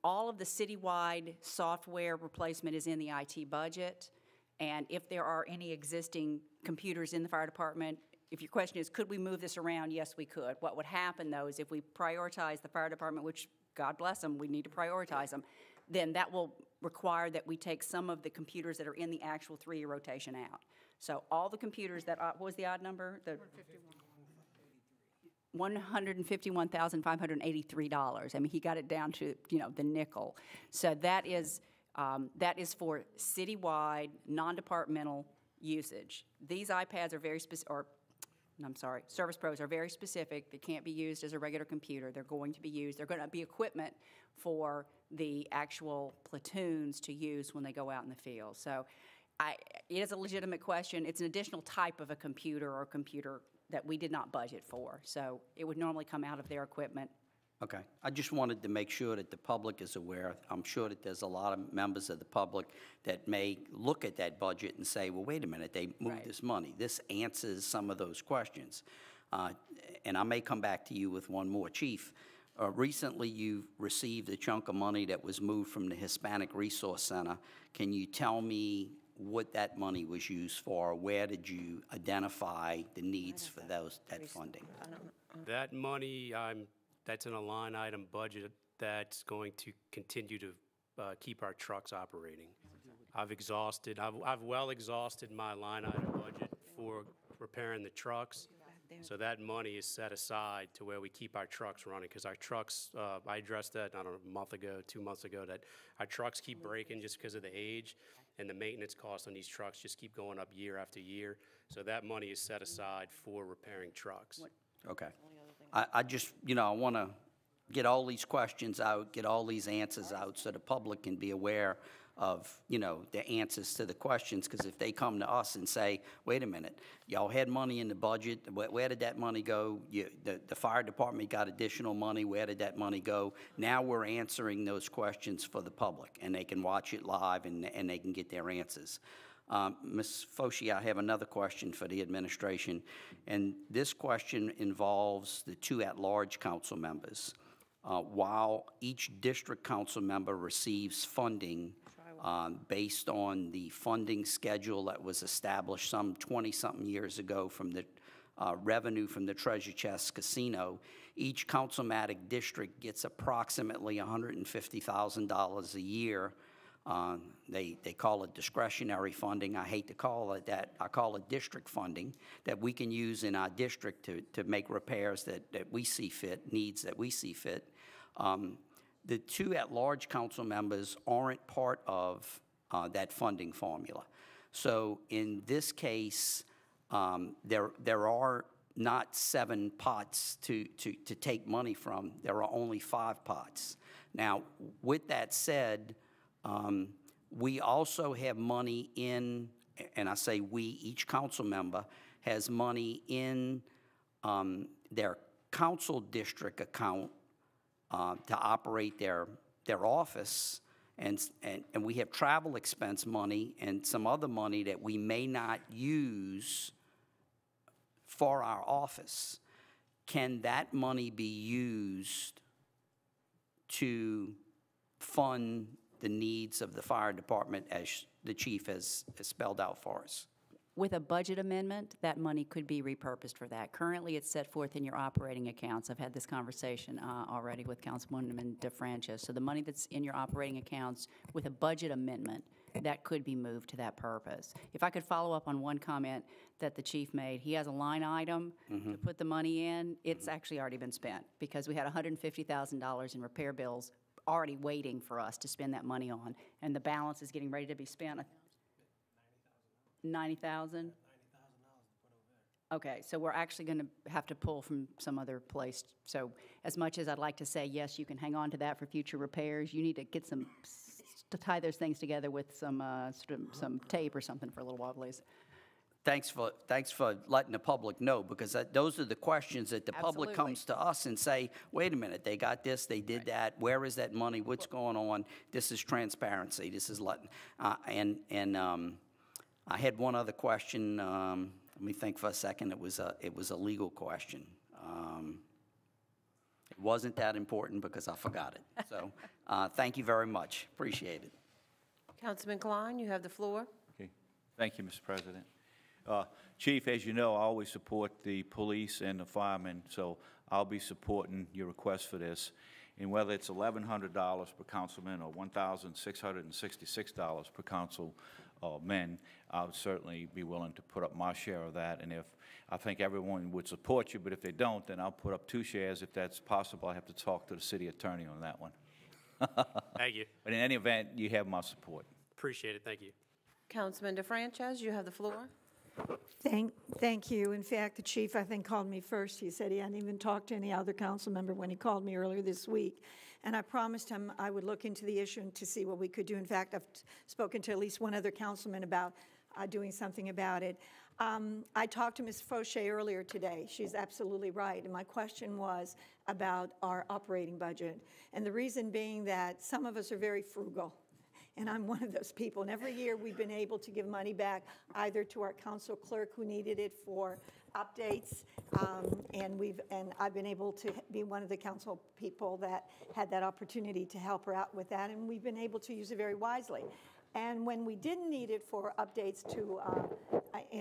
all of the citywide software replacement is in the IT budget, and if there are any existing computers in the fire department, if your question is, could we move this around? Yes, we could. What would happen, though, is if we prioritize the fire department, which, God bless them, we need to prioritize them, then that will require that we take some of the computers that are in the actual 3-year rotation out. So all the computers that, what was the odd number? $151,583. I mean, he got it down to, the nickel. So that is for citywide, non-departmental usage. These iPads are very specific, Service Pros are very specific. They can't be used as a regular computer. They're going to be used. They're going to be equipment for the actual platoons to use when they go out in the field. So it is a legitimate question. It's an additional type of a computer or computer that we did not budget for. So it would normally come out of their equipment. Okay. I just wanted to make sure that the public is aware. I'm sure that there's a lot of members of the public that may look at that budget and say, well, wait a minute, they moved this money. This answers some of those questions. And I may come back to you with one more. Chief, recently you received a chunk of money that was moved from the Hispanic Resource Center. Can you tell me what that money was used for? Where did you identify the needs for that funding? That money, that's in a line item budget that's going to continue to keep our trucks operating. I've well exhausted my line item budget for repairing the trucks. So that money is set aside to where we keep our trucks running, because our trucks, I addressed that, I don't know, a month ago, 2 months ago, that our trucks keep breaking just because of the age, and the maintenance costs on these trucks just keep going up year after year. So that money is set aside for repairing trucks. Okay. I just, I want to get all these questions out, get all these answers out so the public can be aware of, the answers to the questions, because if they come to us and say, wait a minute, y'all had money in the budget, where did that money go? The fire department got additional money, where did that money go? Now we're answering those questions for the public, and they can watch it live and they can get their answers. Ms. Foshi, I have another question for the administration, and this question involves the 2 at-large council members. While each district council member receives funding based on the funding schedule that was established some 20-something years ago from the revenue from the Treasure Chest Casino, each councilmatic district gets approximately $150,000 a year They call it discretionary funding. I hate to call it that. I call it district funding that we can use in our district to make repairs that we see fit, needs that we see fit. The two at-large council members aren't part of that funding formula. So in this case, there are not 7 pots to take money from. There are only 5 pots. Now, with that said, we also have money in, and I say we, each council member has money in their council district account to operate their office, and we have travel expense money and some other money that we may not use for our office. Can that money be used to fund the needs of the fire department as the chief has spelled out for us? With a budget amendment, that money could be repurposed for that. Currently, it's set forth in your operating accounts. I've had this conversation already with Councilwoman DeFrancis. So the money that's in your operating accounts with a budget amendment, that could be moved to that purpose. If I could follow up on one comment that the chief made, he has a line item to put the money in. It's actually already been spent because we had $150,000 in repair bills already waiting for us to spend that money on, and the balance is getting ready to be spent. 90,000? Okay, so we're actually going to have to pull from some other place. So as much as I'd like to say, yes, you can hang on to that for future repairs, you need to get to tie those things together with some tape or something for a little while, please. Thanks for letting the public know, because those are the questions that the public comes to us and say, wait a minute, they got this, they did that, where is that money, what's going on? This is transparency, this is letting, I had one other question. Let me think for a second. It was a legal question. It wasn't that important because I forgot it. So thank you very much. Appreciate it. Councilman Klein, you have the floor. Okay. Thank you, Mr. President. Chief, as you know, I always support the police and the firemen, so I'll be supporting your request for this. And whether it's $1,100 per councilman or $1,666 per councilman, I would certainly be willing to put up my share of that. And if I think everyone would support you, but if they don't, then I'll put up 2 shares. If that's possible, I have to talk to the city attorney on that one. Thank you. But in any event, you have my support. Appreciate it. Thank you. Councilman DeFrancis, you have the floor. Thank you. In fact, the chief, I think, called me first. He said he hadn't even talked to any other council member when he called me earlier this week. And I promised him I would look into the issue and to see what we could do. In fact, I've spoken to at least one other councilman about doing something about it. I talked to Ms. Fauché earlier today. She's absolutely right. And my question was about our operating budget. And the reason being that some of us are very frugal. And I'm one of those people. And every year we've been able to give money back either to our council clerk who needed it for updates, and I've been able to be one of the council people that had that opportunity to help her out with that, and we've been able to use it very wisely. And when we didn't need it for updates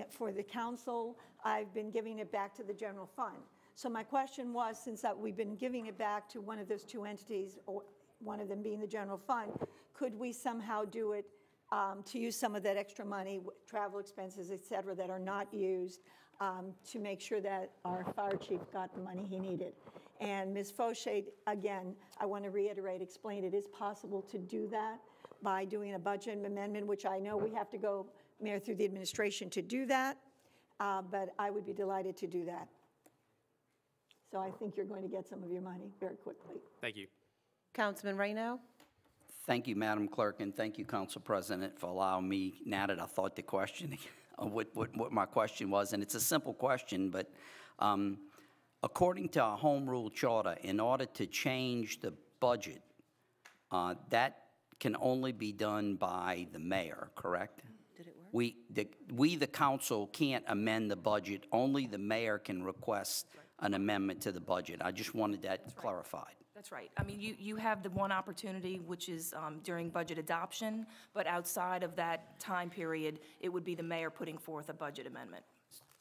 for the council, I've been giving it back to the general fund. So my question was, since we've been giving it back to one of those 2 entities, or one of them being the general fund, could we somehow do it to use some of that extra money, travel expenses, et cetera, that are not used, to make sure that our fire chief got the money he needed? And Ms. Fauché, again, I want to reiterate, explain it is possible to do that by doing a budget amendment, which I know we have to go, Mayor, through the administration to do that, but I would be delighted to do that. So I think you're going to get some of your money very quickly. Thank you. Councilman Reyno. Thank you, Madam Clerk, and thank you, Council President, for allowing me, now that I thought the question, what my question was, and it's a simple question, but according to our home rule charter, in order to change the budget, that can only be done by the mayor, correct? Did it work? We, the council, can't amend the budget. Only the mayor can request an amendment to the budget. I just wanted that clarified. That's right. I mean, you have the one opportunity, which is during budget adoption, but outside of that time period, it would be the mayor putting forth a budget amendment.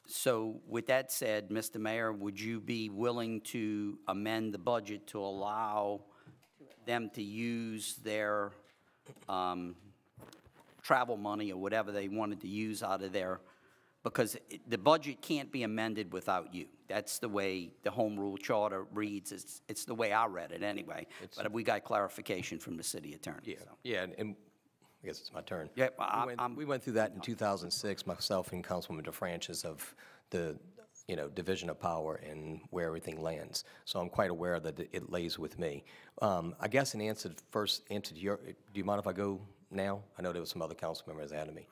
So with that said, Mr. Mayor, would you be willing to amend the budget to allow them to use their travel money or whatever they wanted to use out of there, because the budget can't be amended without you. That's the way the home rule charter reads. It's the way I read it anyway. But we got clarification from the city attorney. Yeah, so. yeah, and I guess it's my turn. Yeah, We went through that in 2006, myself and Councilwoman DeFrancis, of the, division of power and where everything lands. So I'm quite aware that it lays with me. I guess in answer to your, do you mind if I go now? I know there was some other council members ahead of me.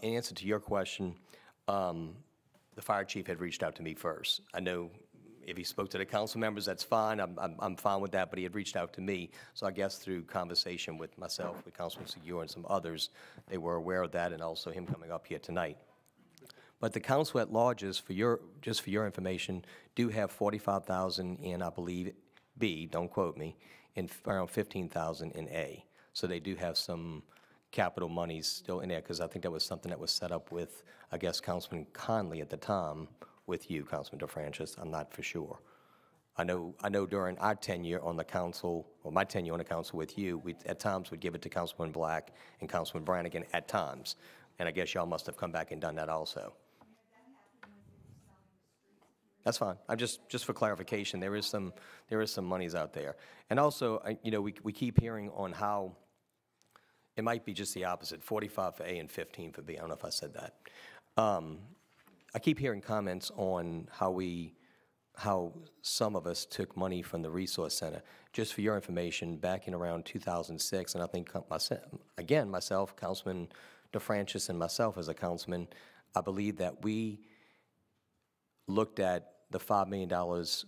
In answer to your question, the fire chief had reached out to me first. I know if he spoke to the council members, that's fine. I'm fine with that, but he had reached out to me. So I guess through conversation with myself, with Councilman Segura and some others, they were aware of that, and also him coming up here tonight. But the council at larges, just for your information, do have 45,000 in, I believe, B, don't quote me, and around 15,000 in A. So they do have some capital monies still in there, because I think that was something that was set up with, I guess, Councilman Conley at the time, with you, Councilman DeFrancis. I'm not for sure. I know during our tenure on the council, or my tenure on the council with you, we at times would give it to Councilman Black and Councilman Brannigan at times. And I guess y'all must have come back and done that also. That's fine. I'm just for clarification, there is some monies out there. And also, we keep hearing on how it might be just the opposite, 45 for A and 15 for B. I don't know if I said that. I keep hearing comments on how some of us took money from the Resource Center. Just for your information, back in around 2006, and I think, myself, Councilman DeFrancis, and myself as a councilman, I believe that we looked at the $5 million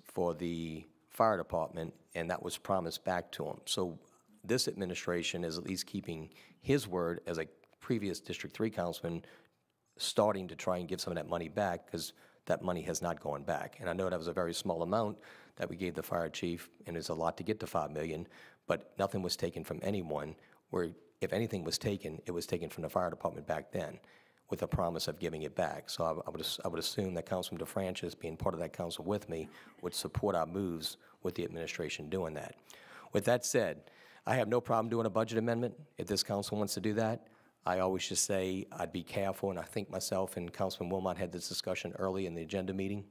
for the fire department, and that was promised back to them. So this administration is at least keeping his word as a previous District 3 councilman, starting to try and give some of that money back, because that money has not gone back. And I know that was a very small amount that we gave the fire chief, and it's a lot to get to $5 million, but nothing was taken from anyone, where if anything was taken, it was taken from the fire department back then, with a promise of giving it back. So I would assume that Councilman DeFrancis, being part of that council with me, would support our moves with the administration doing that. With that said, I have no problem doing a budget amendment if this council wants to do that. I always just say I'd be careful, and I think myself and Councilman Wilmot had this discussion early in the agenda meeting.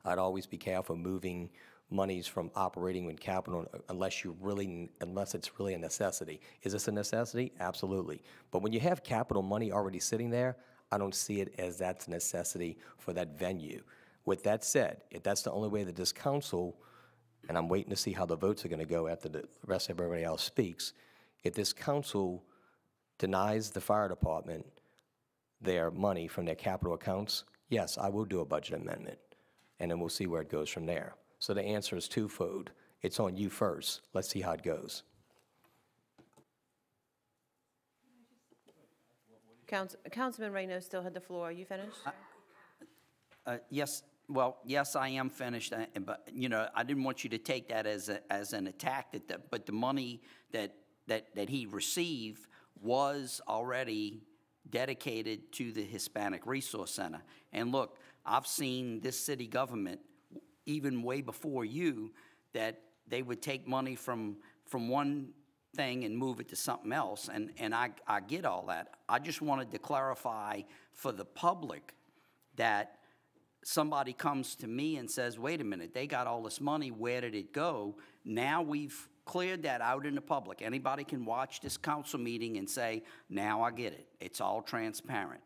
I'd always be careful moving monies from operating and capital unless it's really a necessity. Is this a necessity? Absolutely. But when you have capital money already sitting there, I don't see it as that's a necessity for that venue. With that said, if that's the only way that this council, and I'm waiting to see how the votes are going to go after the rest of everybody else speaks, if this council denies the fire department their money from their capital accounts, yes, I will do a budget amendment, and then we'll see where it goes from there. So the answer is twofold. It's on you first. Let's see how it goes. Councilman Reyno still had the floor. Are you finished? Yes. Well, yes, I am finished, but I didn't want you to take that as an attack. But the money that he received was already dedicated to the Hispanic Resource Center. And look, I've seen this city government, even way before you, that they would take money from one thing and move it to something else, and I get all that. I just wanted to clarify for the public that somebody comes to me and says, wait a minute, they got all this money, where did it go? Now we've cleared that out in the public. Anybody can watch this council meeting and say, now I get it. It's all transparent,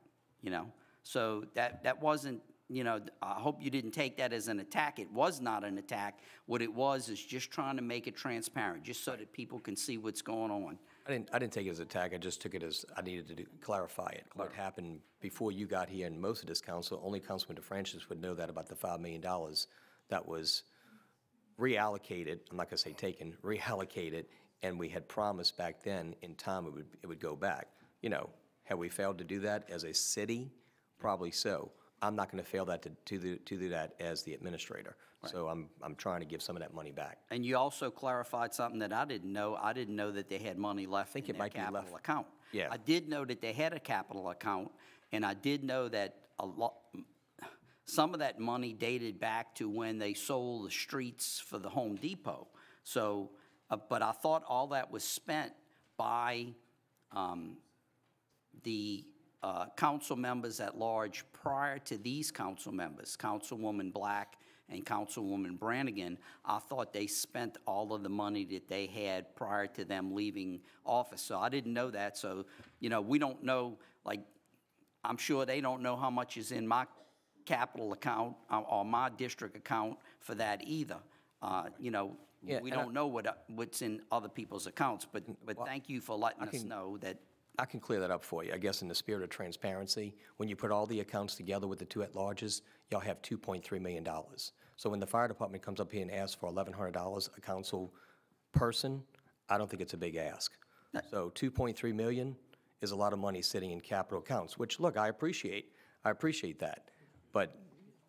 So that wasn't, I hope you didn't take that as an attack. It was not an attack. What it was is just trying to make it transparent, just so that people can see what's going on. I didn't take it as an attack. I just took it as I needed to clarify it. What happened before you got here, and most of this council, only Councilman DeFrancis would know that about the $5 million that was reallocated. I'm not going to say taken, reallocated, and we had promised back then in time it would go back. Have we failed to do that as a city? Probably so. I'm not going to fail that to do that as the administrator. Right. So I'm trying to give some of that money back. And you also clarified something that I didn't know. I didn't know that they had money left in their capital account. Yeah. I did know that they had a capital account, and I did know that some of that money dated back to when they sold the streets for the Home Depot. So, but I thought all that was spent by the council members at large prior to these council members, Councilwoman Black and Councilwoman Brannigan, I thought they spent all of the money that they had prior to them leaving office. So I didn't know that. So, you know, we don't know, like, I'm sure they don't know how much is in my capital account or my district account for that either. You know, Yeah, we and don't know what's in other people's accounts, but thank you for letting us know that. I can clear that up for you. I guess in the spirit of transparency, when you put all the accounts together with the two at-larges, y'all have $2.3 million. So when the fire department comes up here and asks for $1,100 a council person, I don't think it's a big ask. So $2.3 million is a lot of money sitting in capital accounts, which, look, I appreciate. I appreciate that. But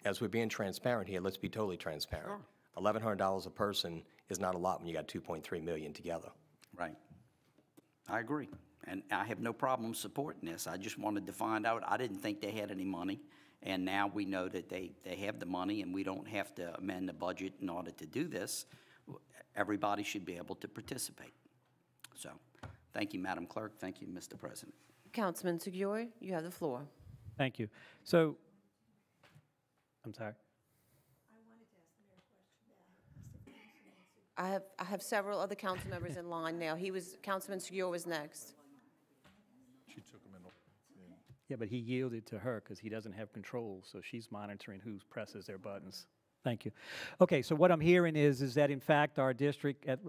as we're being transparent here, let's be totally transparent. $1,100 a person is not a lot when you got $2.3 million together. Right. I agree. And I have no problem supporting this. I just wanted to find out. I didn't think they had any money. And now we know that they have the money and we don't have to amend the budget in order to do this. Everybody should be able to participate. So, thank you, Madam Clerk. Thank you, Mr. President. Councilman Segura, you have the floor. Thank you. So, I'm sorry. I have several other council members in line now. Councilman Segura was next. She took him in. Yeah, but he yielded to her because he doesn't have control, so she's monitoring who presses their buttons. Thank you. Okay, so what I'm hearing is that in fact our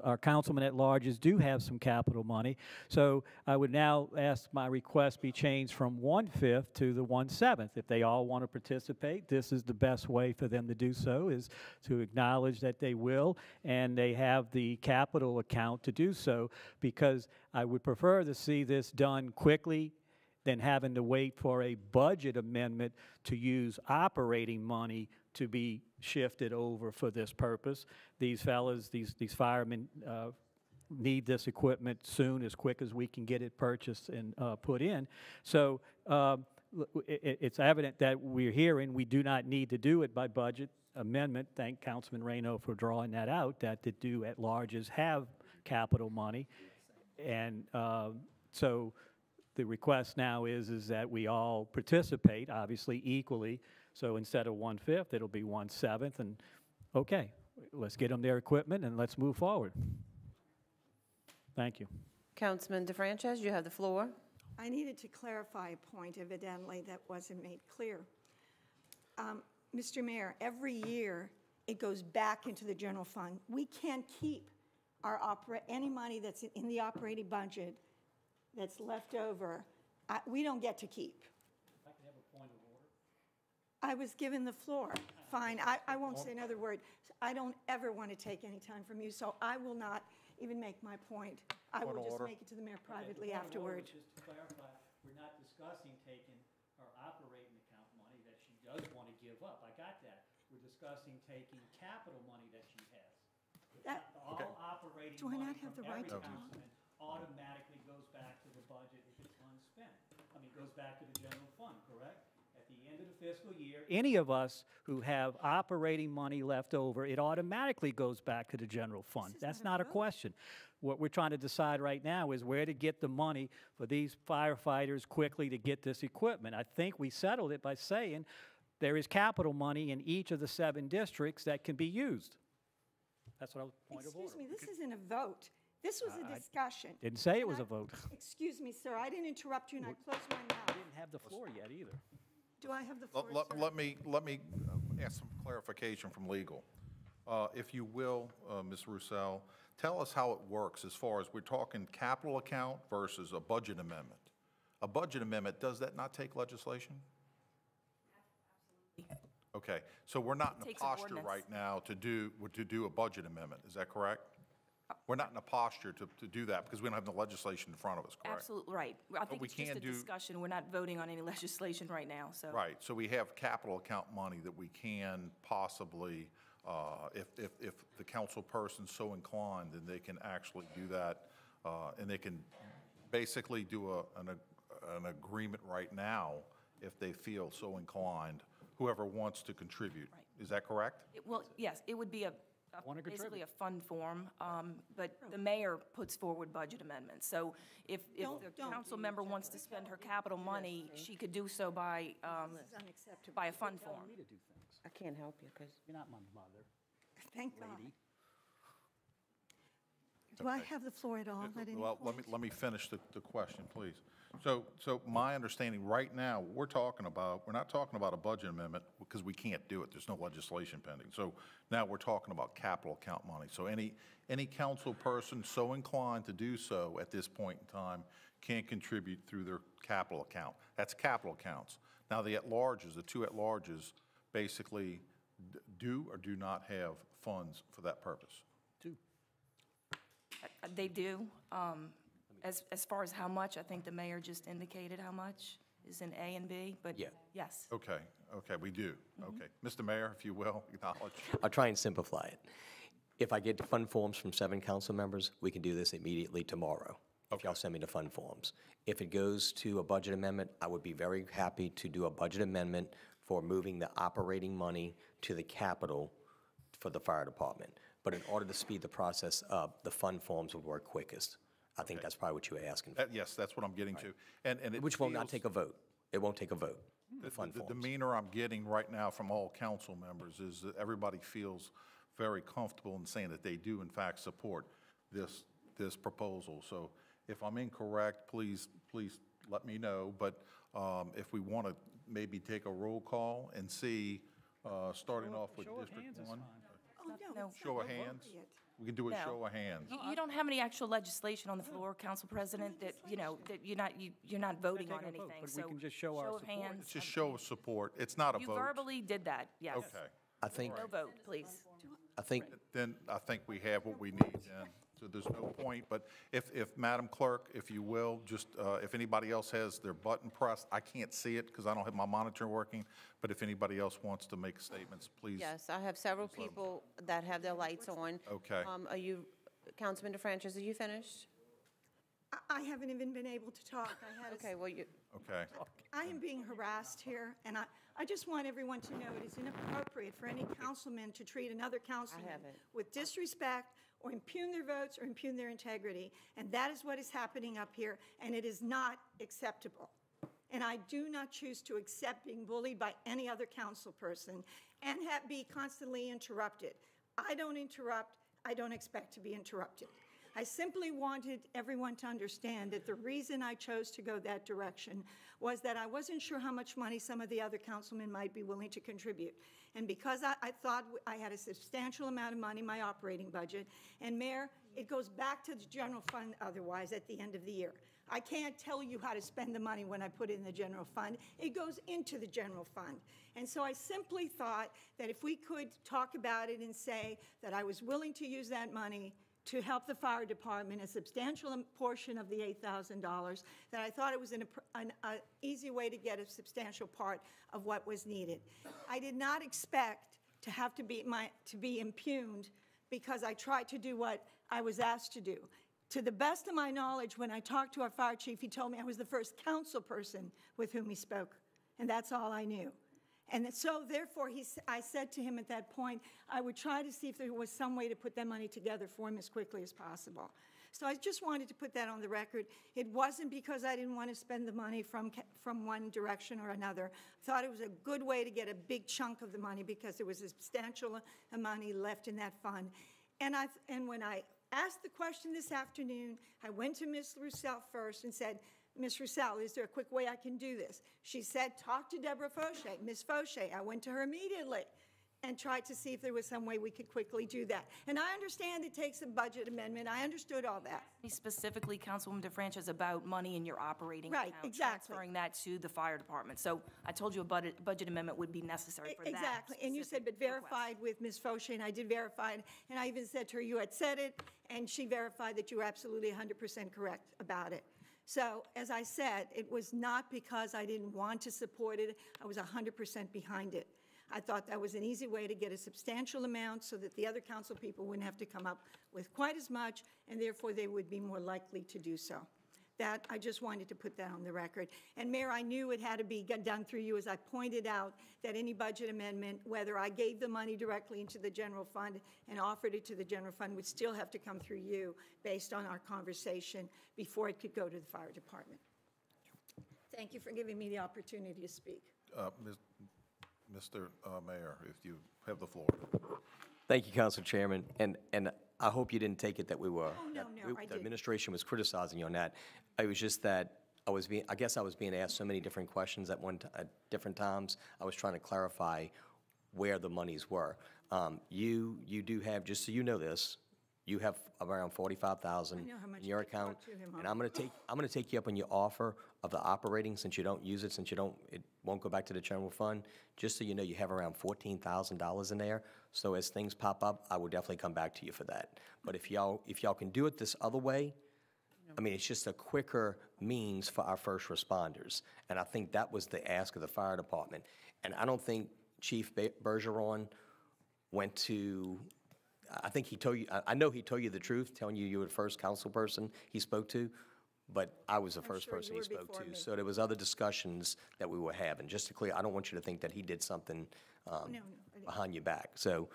our councilmen at larges do have some capital money. So I would now ask my request be changed from 1/5 to the 1/7. If they all want to participate, this is the best way for them to do so, is to acknowledge that they will, and they have the capital account to do so, because I would prefer to see this done quickly than having to wait for a budget amendment to use operating money to be shifted over for this purpose. These fellas, these firemen need this equipment soon, as quick as we can get it purchased and put in. So it's evident that we're hearing we do not need to do it by budget amendment. Thank Councilman Reno for drawing that out, that the do at larges have capital money. And so the request now is that we all participate, obviously equally. So instead of 1/5, it'll be 1/7. And okay, let's get them their equipment and let's move forward. Thank you. Councilman DeFrances, you have the floor. I needed to clarify a point evidently that wasn't made clear. Mr. Mayor, every year it goes back into the general fund. We can't keep any money that's in the operating budget that's left over. We don't get to keep. If I can have a point of order. I was given the floor. Fine, I won't say another word. I don't ever want to take any time from you, so I will not even make my point. I will just make it to the mayor privately afterward. Just to clarify, we're not discussing taking her operating account money that she does want to give up. I got that. We're discussing taking capital money that she has. All operating Do I money not have from the right every to talk? councilman automatically goes back to the budget if it's unspent. I mean, goes back to the general fund, correct? At the end of the fiscal year, any of us who have operating money left over, it automatically goes back to the general fund. That's not a question. What we're trying to decide right now is where to get the money for these firefighters quickly to get this equipment. I think we settled it by saying there is capital money in each of the 7 districts that can be used. That's what I was point of order. Excuse me, this isn't a vote. This was a discussion. Didn't say it was a vote. Excuse me, sir, I didn't interrupt you and I closed my mouth. I didn't have the floor yet either. Do I have the floor, sir? Let me ask some clarification from legal. If you will, Ms. Roussel, tell us how it works as far as we're talking capital account versus a budget amendment. A budget amendment, does that not take legislation? Okay, so we're not in a posture right now to do a budget amendment, is that correct? We're not in a posture to do that because we don't have the legislation in front of us, correct? Absolutely right. I think it's just a discussion. We're not voting on any legislation right now, so. Right, so we have capital account money that we can possibly, if the council person's so inclined, then they can actually do that, and they can basically do an agreement right now if they feel so inclined, whoever wants to contribute. Right. Is that correct? Well, yes, it would be basically a fund form, but the mayor puts forward budget amendments. So if the council member wants to spend her capital money, she could do so by a fund form. I can't help you because You're not my mother. Thank God. Do I have the floor at all? at any Well, point? let me finish the question, please. So my understanding right now, we're not talking about a budget amendment because we can't do it. There's no legislation pending. So now we're talking about capital account money. So any council person so inclined to do so at this point in time can contribute through their capital account. That's capital accounts. Now, the at-larges, the two at-larges, basically do or do not have funds for that purpose. They do. As far as how much, I think the mayor just indicated how much is in A and B, but Yeah. yes. Okay, we do. Okay. Mr. Mayor, if you will, acknowledge. I'll try and simplify it. If I get fund forms from 7 council members, we can do this immediately tomorrow, if y'all send me the fund forms. If it goes to a budget amendment, I would be very happy to do a budget amendment for moving the operating money to the capital for the fire department. But in order to speed the process up, the fund forms would work quickest. I think that's probably what you were asking for. Yes, that's what I'm getting to. And it Which will not feels- take a vote. It won't take a vote, the fund The forms. demeanor I'm getting right now from all council members is that everybody feels very comfortable in saying that they do in fact support this proposal. So if I'm incorrect, please let me know. But if we want to maybe take a roll call and see, starting off with District 1. Oh, no, it's not Show of hands. appropriate. We can do a No. show of hands. You don't have any actual legislation on the floor, Council President, that, that you're not voting on taking a vote, anything. but we So can just show our of support. hands. It's just show of support. It's not a You vote. verbally did that, yes. Okay. I think, No vote, please. Then I think we have what we need then. So there's no point. But if Madam Clerk, if you will, just, if anybody else has their button pressed, I can't see it because I don't have my monitor working. But if anybody else wants to make statements, please. yes, I have several people that have their lights on. Okay. Are you, Councilman DeFrancis, are you finished? I haven't even been able to talk. Okay, well, you, Okay. I am being harassed here, and I just want everyone to know it is inappropriate for any councilman to treat another councilman haven't. with disrespect or impugn their votes or impugn their integrity. And that is what is happening up here, and it is not acceptable. And I do not choose to accept being bullied by any other council person and be constantly interrupted. I don't interrupt. I don't expect to be interrupted. I simply wanted everyone to understand that the reason I chose to go that direction was that I wasn't sure how much money some of the other councilmen might be willing to contribute. And because I thought I had a substantial amount of money in my operating budget, and Mayor, it goes back to the general fund otherwise at the end of the year. I can't tell you how to spend the money when I put it in the general fund. It goes into the general fund. And so I simply thought that if we could talk about it and say that I was willing to use that money to help the fire department, a substantial portion of the $8,000, that I thought it was an easy way to get a substantial part of what was needed. I did not expect to have to be impugned because I tried to do what I was asked to do. To the best of my knowledge, when I talked to our fire chief, he told me I was the first council person with whom he spoke, and that's all I knew. And so therefore, I said to him at that point, I would try to see if there was some way to put that money together for him as quickly as possible. So I just wanted to put that on the record. It wasn't because I didn't want to spend the money from one direction or another. I thought it was a good way to get a big chunk of the money because there was a substantial amount of money left in that fund. And when I asked the question this afternoon, I went to Ms. Roussel first and said, Ms. Roussel, is there a quick way I can do this? She said, talk to Deborah Fauché, Ms. Fauché. I went to her immediately and tried to see if there was some way we could quickly do that. And I understand it takes a budget amendment. I understood all that. Specifically, Councilwoman DeFrancis, about money in your operating Right, account. exactly. Transferring that to the fire department. So I told you a budget amendment would be necessary for that. Exactly. And you said, specific but verified with Ms. Fauché, and I did verify it. And I even said to her, you had said it, and she verified that you were absolutely 100% correct about it. So, as I said, it was not because I didn't want to support it. I was 100% behind it. I thought that was an easy way to get a substantial amount so that the other council people wouldn't have to come up with quite as much, and therefore they would be more likely to do so. That, I just wanted to put that on the record. And Mayor, I knew it had to be done through you, as I pointed out, that any budget amendment, whether I gave the money directly into the general fund and offered it to the general fund, would still have to come through you based on our conversation before it could go to the fire department. Thank you for giving me the opportunity to speak. Mr. Mayor, if you have the floor. Thank you, Council Chairman, and I hope you didn't take it that we were. Oh, no, I The didn't. administration was criticizing you on that. It was just that I guess I was being asked so many different questions at different times. I was trying to clarify where the monies were. You do have, just so you know this, you have around 45,000 I know how much in your I account. talked to him, And I'm gonna take you up on your offer of the operating, since you don't use it, it won't go back to the general fund. Just so you know, you have around $14,000 in there. So as things pop up, I will definitely come back to you for that. But if y'all can do it this other way, I mean, it's just a quicker means for our first responders. And I think that was the ask of the fire department. And I don't think Chief Bergeron went to, I think he told you, I know he told you the truth, telling you were the first council person he spoke to, but I was the first sure you person he were spoke before to. me. So there was other discussions that we were having. Just to clear, I don't want you to think that he did something No, I didn't. behind your back. So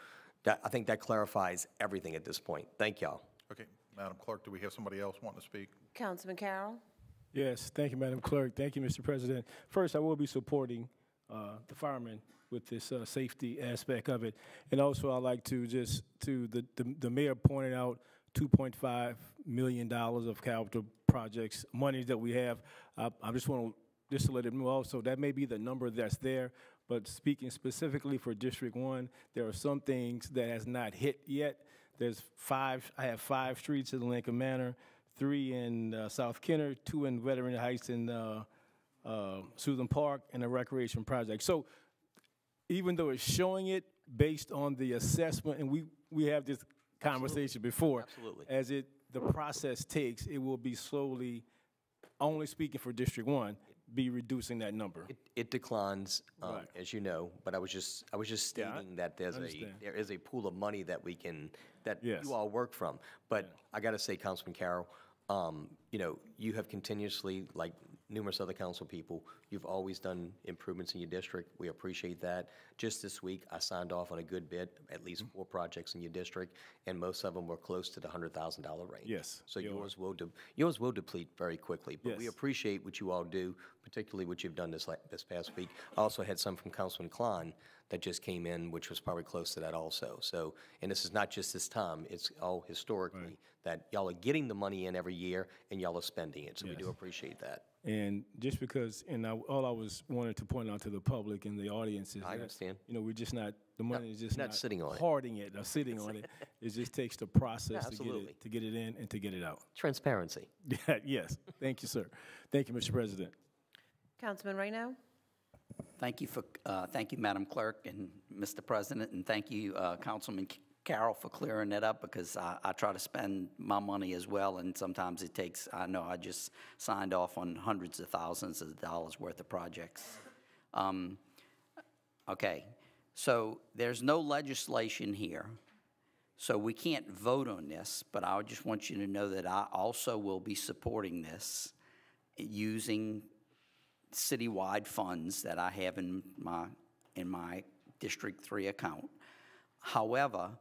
I think that clarifies everything at this point. Thank y'all. Okay, Madam Clerk, do we have somebody else wanting to speak? Councilman Carroll? Yes, thank you, Madam Clerk. Thank you, Mr. President. First, I will be supporting the firemen with this safety aspect of it. And also, I'd like to the mayor pointed out $2.5 million of capital projects, money that we have. I just want to let him know also, that may be the number that's there, but speaking specifically for District 1, there are some things that has not hit yet. I have 5 streets in Lincoln Manor, 3 in South Kenner, 2 in Veteran Heights and Susan Park, and a recreation project. So even though it's showing it based on the assessment, and we have this conversation before, Absolutely. as the process takes, it will be slowly, only speaking for District 1, be reducing that number. It declines, Right. as you know, but I was just stating that there is a pool of money that Yes. you all work from. But I got to say, Councilman Carroll, you have continuously, like numerous other council people, you've always done improvements in your district. We appreciate that. Just this week, I signed off on a good bit, at least 4 projects in your district, and most of them were close to the $100,000 range. Yes, So they are. yours will deplete very quickly. But we Yes. appreciate what you all do, particularly what you've done this past week. I also had some from Councilman Klein that just came in, which was probably close to that also. So, and this is not just this time, it's all historically, that y'all are getting the money in every year and y'all are spending it. So we do appreciate that. And just because, all I was wanting to point out to the public and the audience is I that, understand. we're just not, the money is just not sitting on it. hoarding it or sitting on it. It just takes the process absolutely. to get it in and to get it out. Transparency. Yes, thank you, sir. Thank you, Mr. President. Councilman Reyno? Thank you, Madam Clerk and Mr. President, and thank you, Councilman Carroll, for clearing that up, because I try to spend my money as well, and sometimes it takes, I know I just signed off on hundreds of thousands of dollars worth of projects. Okay, so there's no legislation here, so we can't vote on this, but I just want you to know that I also will be supporting this using citywide funds that I have in my District 3 account. However,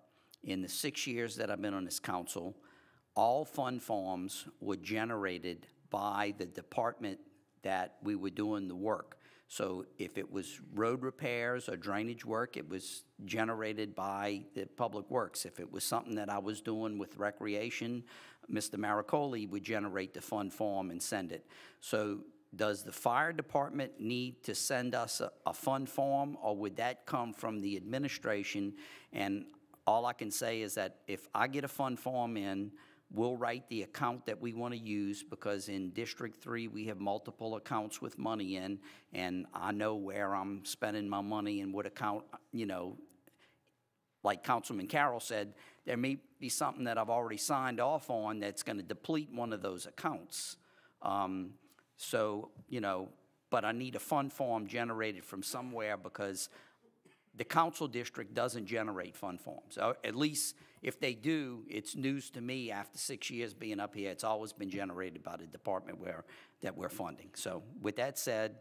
in the 6 years that I've been on this council, all fund forms were generated by the department that we were doing the work. So if it was road repairs or drainage work, it was generated by the Public Works. If it was something that I was doing with recreation, Mr. Maricoli would generate the fund form and send it. So does the fire department need to send us a fund form, or would that come from the administration? And all I can say is that if I get a fund form in, we'll write the account that we want to use, because in District 3, we have multiple accounts with money in, and I know where I'm spending my money and what account, like Councilman Carroll said, there may be something that I've already signed off on that's going to deplete one of those accounts. So, but I need a fund form generated from somewhere, because the council district doesn't generate fund forms. At least if they do, it's news to me after 6 years being up here. It's always been generated by the department that we're funding. So with that said,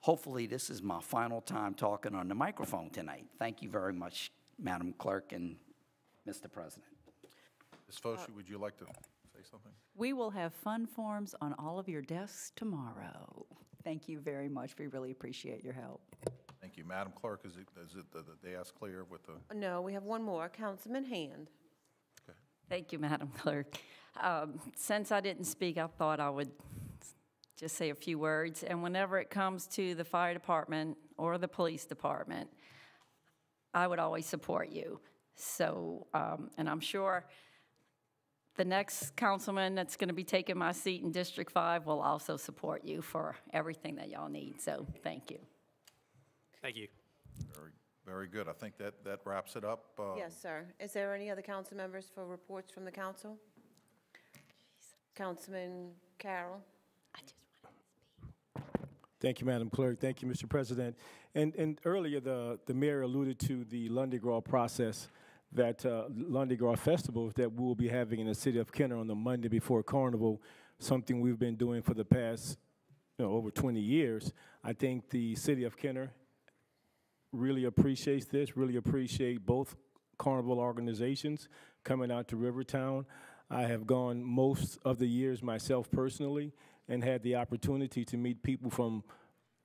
hopefully this is my final time talking on the microphone tonight. Thank you very much, Madam Clerk and Mr. President. Ms. Foshee, would you like to say something? We will have fun forms on all of your desks tomorrow. Thank you very much. We really appreciate your help. Thank you. Madam Clerk, is it the dais clear with the? No, we have one more. Councilman Hand. Thank you, Madam Clerk. Since I didn't speak, I thought I would just say a few words. And whenever it comes to the fire department or the police department, I would always support you. So, and I'm sure the next councilman that's going to be taking my seat in District 5 will also support you for everything that y'all need. So, thank you. Thank you. Very good. I think that wraps it up. Yes, sir. Is there any other council members for reports from the council? Councilman Carroll. Thank you, Madam Clerk. Thank you, Mr. President. And earlier, the mayor alluded to the Lundi Gras process, that Lundi Gras festival that we'll be having in the city of Kenner on the Monday before Carnival, something we've been doing for the past over 20 years. I think the city of Kenner really appreciates this, really appreciate both carnival organizations coming out to Rivertown. I have gone most of the years myself personally and had the opportunity to meet people from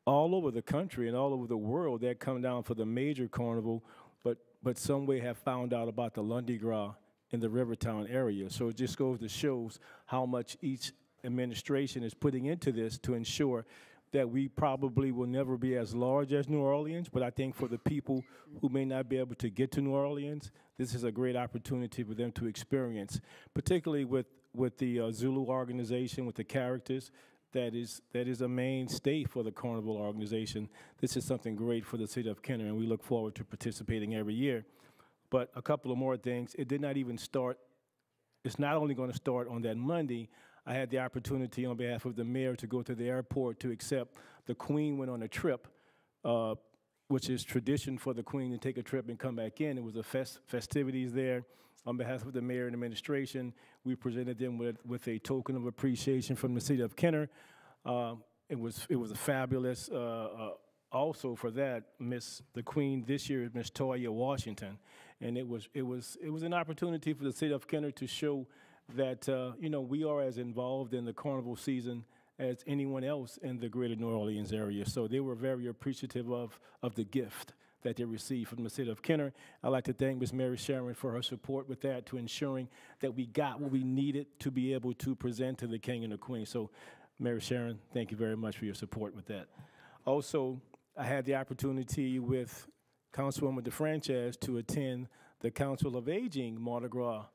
all over the country and all over the world that come down for the major carnival, but some way have found out about the Lundi Gras in the Rivertown area. So it just goes to show how much each administration is putting into this to ensure that we probably will never be as large as New Orleans, but I think for the people who may not be able to get to New Orleans, this is a great opportunity for them to experience, particularly with the Zulu organization, with the characters. That is a mainstay for the Carnival organization. This is something great for the city of Kenner, and we look forward to participating every year. But a couple of more things. It did not even start. It's not only going to start on that Monday. I had the opportunity on behalf of the mayor to go to the airport to accept the Queen went on a trip, which is tradition for the Queen to take a trip and come back in. It was the festivities there. On behalf of the mayor and administration, we presented them with a token of appreciation from the city of Kenner. It was a fabulous. Also for that, the Queen this year is Miss Toya Washington, and it was an opportunity for the city of Kenner to show that we are as involved in the carnival season as anyone else in the greater New Orleans area. So they were very appreciative of the gift that they received from the city of Kenner. I'd like to thank Ms. Mary Sharon for her support with that, to ensuring that we got what we needed to be able to present to the King and the Queen. So, Mary Sharon, thank you very much for your support with that. Also, I had the opportunity with Councilwoman DeFranchise to attend the Council of Aging Mardi Gras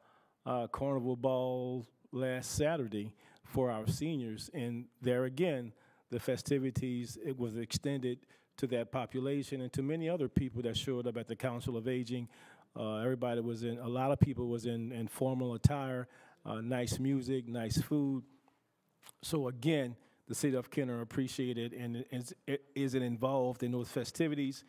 Carnival Ball last Saturday for our seniors. And there again, the festivities, it was extended to that population and to many other people that showed up at the Council of Aging. A lot of people was in formal attire, nice music, nice food. So again, the city of Kenner appreciated and is involved in those festivities.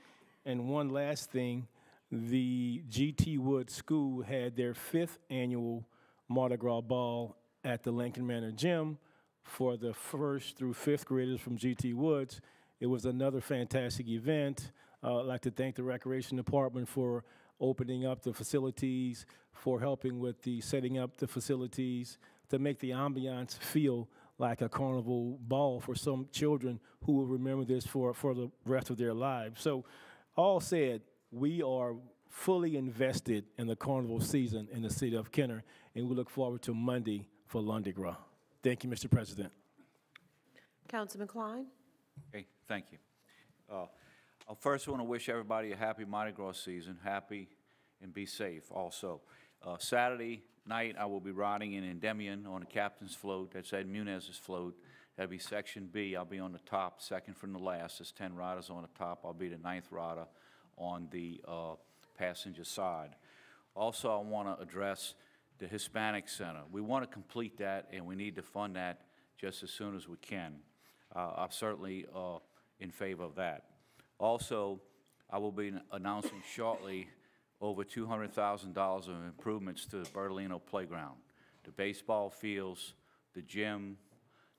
And one last thing, the G.T. Wood School had their 5th annual Mardi Gras Ball at the Lincoln Manor Gym for the 1st through 5th graders from G.T. Woods. It was another fantastic event. I'd like to thank the Recreation Department for opening up the facilities, for helping with the setting up the facilities to make the ambiance feel like a carnival ball for some children who will remember this for the rest of their lives. So all said, we are fully invested in the carnival season in the city of Kenner, and we look forward to Monday for Lundi Gras. Thank you, Mr. President. Councilman Klein. Okay, thank you. I first want to wish everybody a happy Mardi Gras season, happy and be safe also. Saturday night, I will be riding in Endymion on the captain's float. That's Ed Munez's float. That'll be Section B. I'll be on the top, second from the last. There's 10 riders on the top. I'll be the 9th rider on the passenger side. Also, I want to address the Hispanic Center. We want to complete that, and we need to fund that just as soon as we can. I'm certainly in favor of that. Also, I will be announcing shortly over $200,000 of improvements to the Bertolino Playground, the baseball fields, the gym,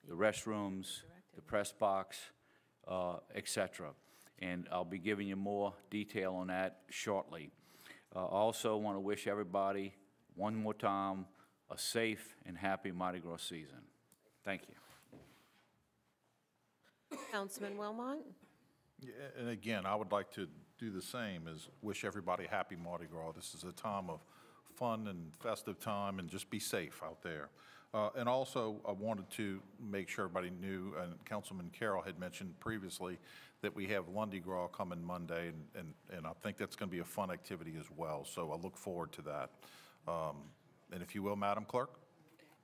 the restrooms, the press box, et cetera. And I'll be giving you more detail on that shortly. I also want to wish everybody, one more time, a safe and happy Mardi Gras season. Thank you. Councilman Wilmot? Yeah, and again, I would like to do the same, as wish everybody happy Mardi Gras. This is a time of fun and festive time, and just be safe out there. And also, I wanted to make sure everybody knew, and Councilman Carroll had mentioned previously, that we have Lundy Gras coming Monday, and I think that's going to be a fun activity as well. So I look forward to that. And if you will, Madam Clerk?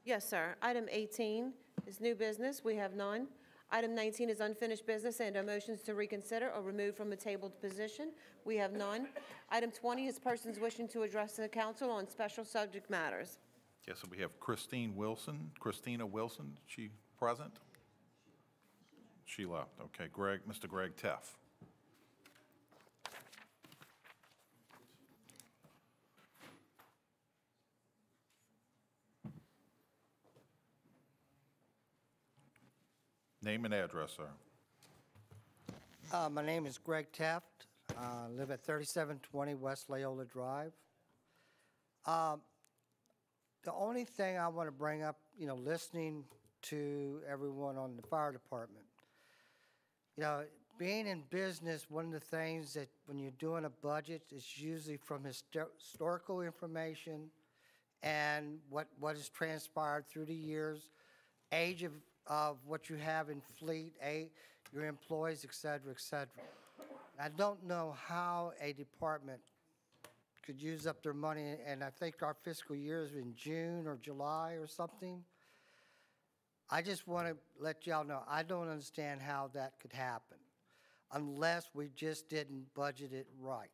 Yes, sir. Item 18 is new business. We have none. Item 19 is unfinished business and motions to reconsider or remove from the tabled position. We have none. Item 20 is persons wishing to address the council on special subject matters. Yes, and we have Christina Wilson. She present? She left. Okay, Mr. Greg Teff. Name and address, sir. My name is Greg Taft. I live at 3720 West Loyola Drive. The only thing I want to bring up, listening to everyone on the fire department, being in business, one of the things that when you're doing a budget, it's usually from historical information and what has transpired through the years, age of what you have in fleet, your employees, et cetera, et cetera. I don't know how a department could use up their money, and I think our fiscal year is in June or July or something. I just want to let y'all know, I don't understand how that could happen unless we just didn't budget it right,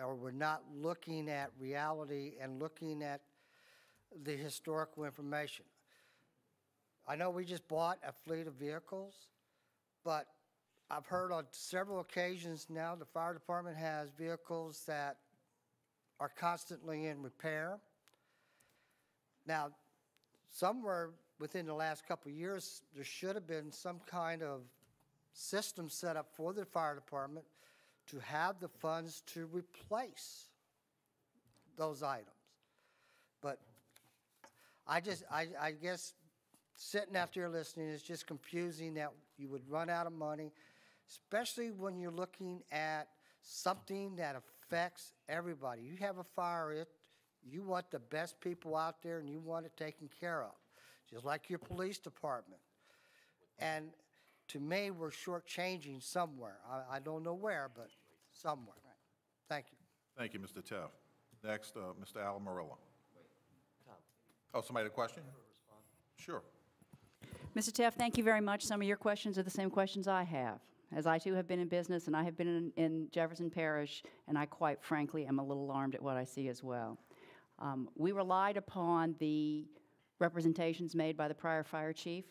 or we're not looking at reality and looking at the historical information. I know we just bought a fleet of vehicles, but I've heard on several occasions now the fire department has vehicles that are constantly in repair. Now, somewhere within the last couple of years, there should have been some kind of system set up for the fire department to have the funds to replace those items. But I guess sitting out there listening is just confusing that you would run out of money, especially when you're looking at something that affects everybody. You have a fire, you want the best people out there and you want it taken care of, just like your police department. And to me, we're shortchanging somewhere. I don't know where, but somewhere. Thank you. Thank you, Mr. Teff. Next, Mr. Al Murillo. Oh, somebody had a question? Sure. Mr. Teff, thank you very much. Some of your questions are the same questions I have, as I too have been in business and I have been in Jefferson Parish, and I quite frankly am a little alarmed at what I see as well. We relied upon the representations made by the prior fire chief.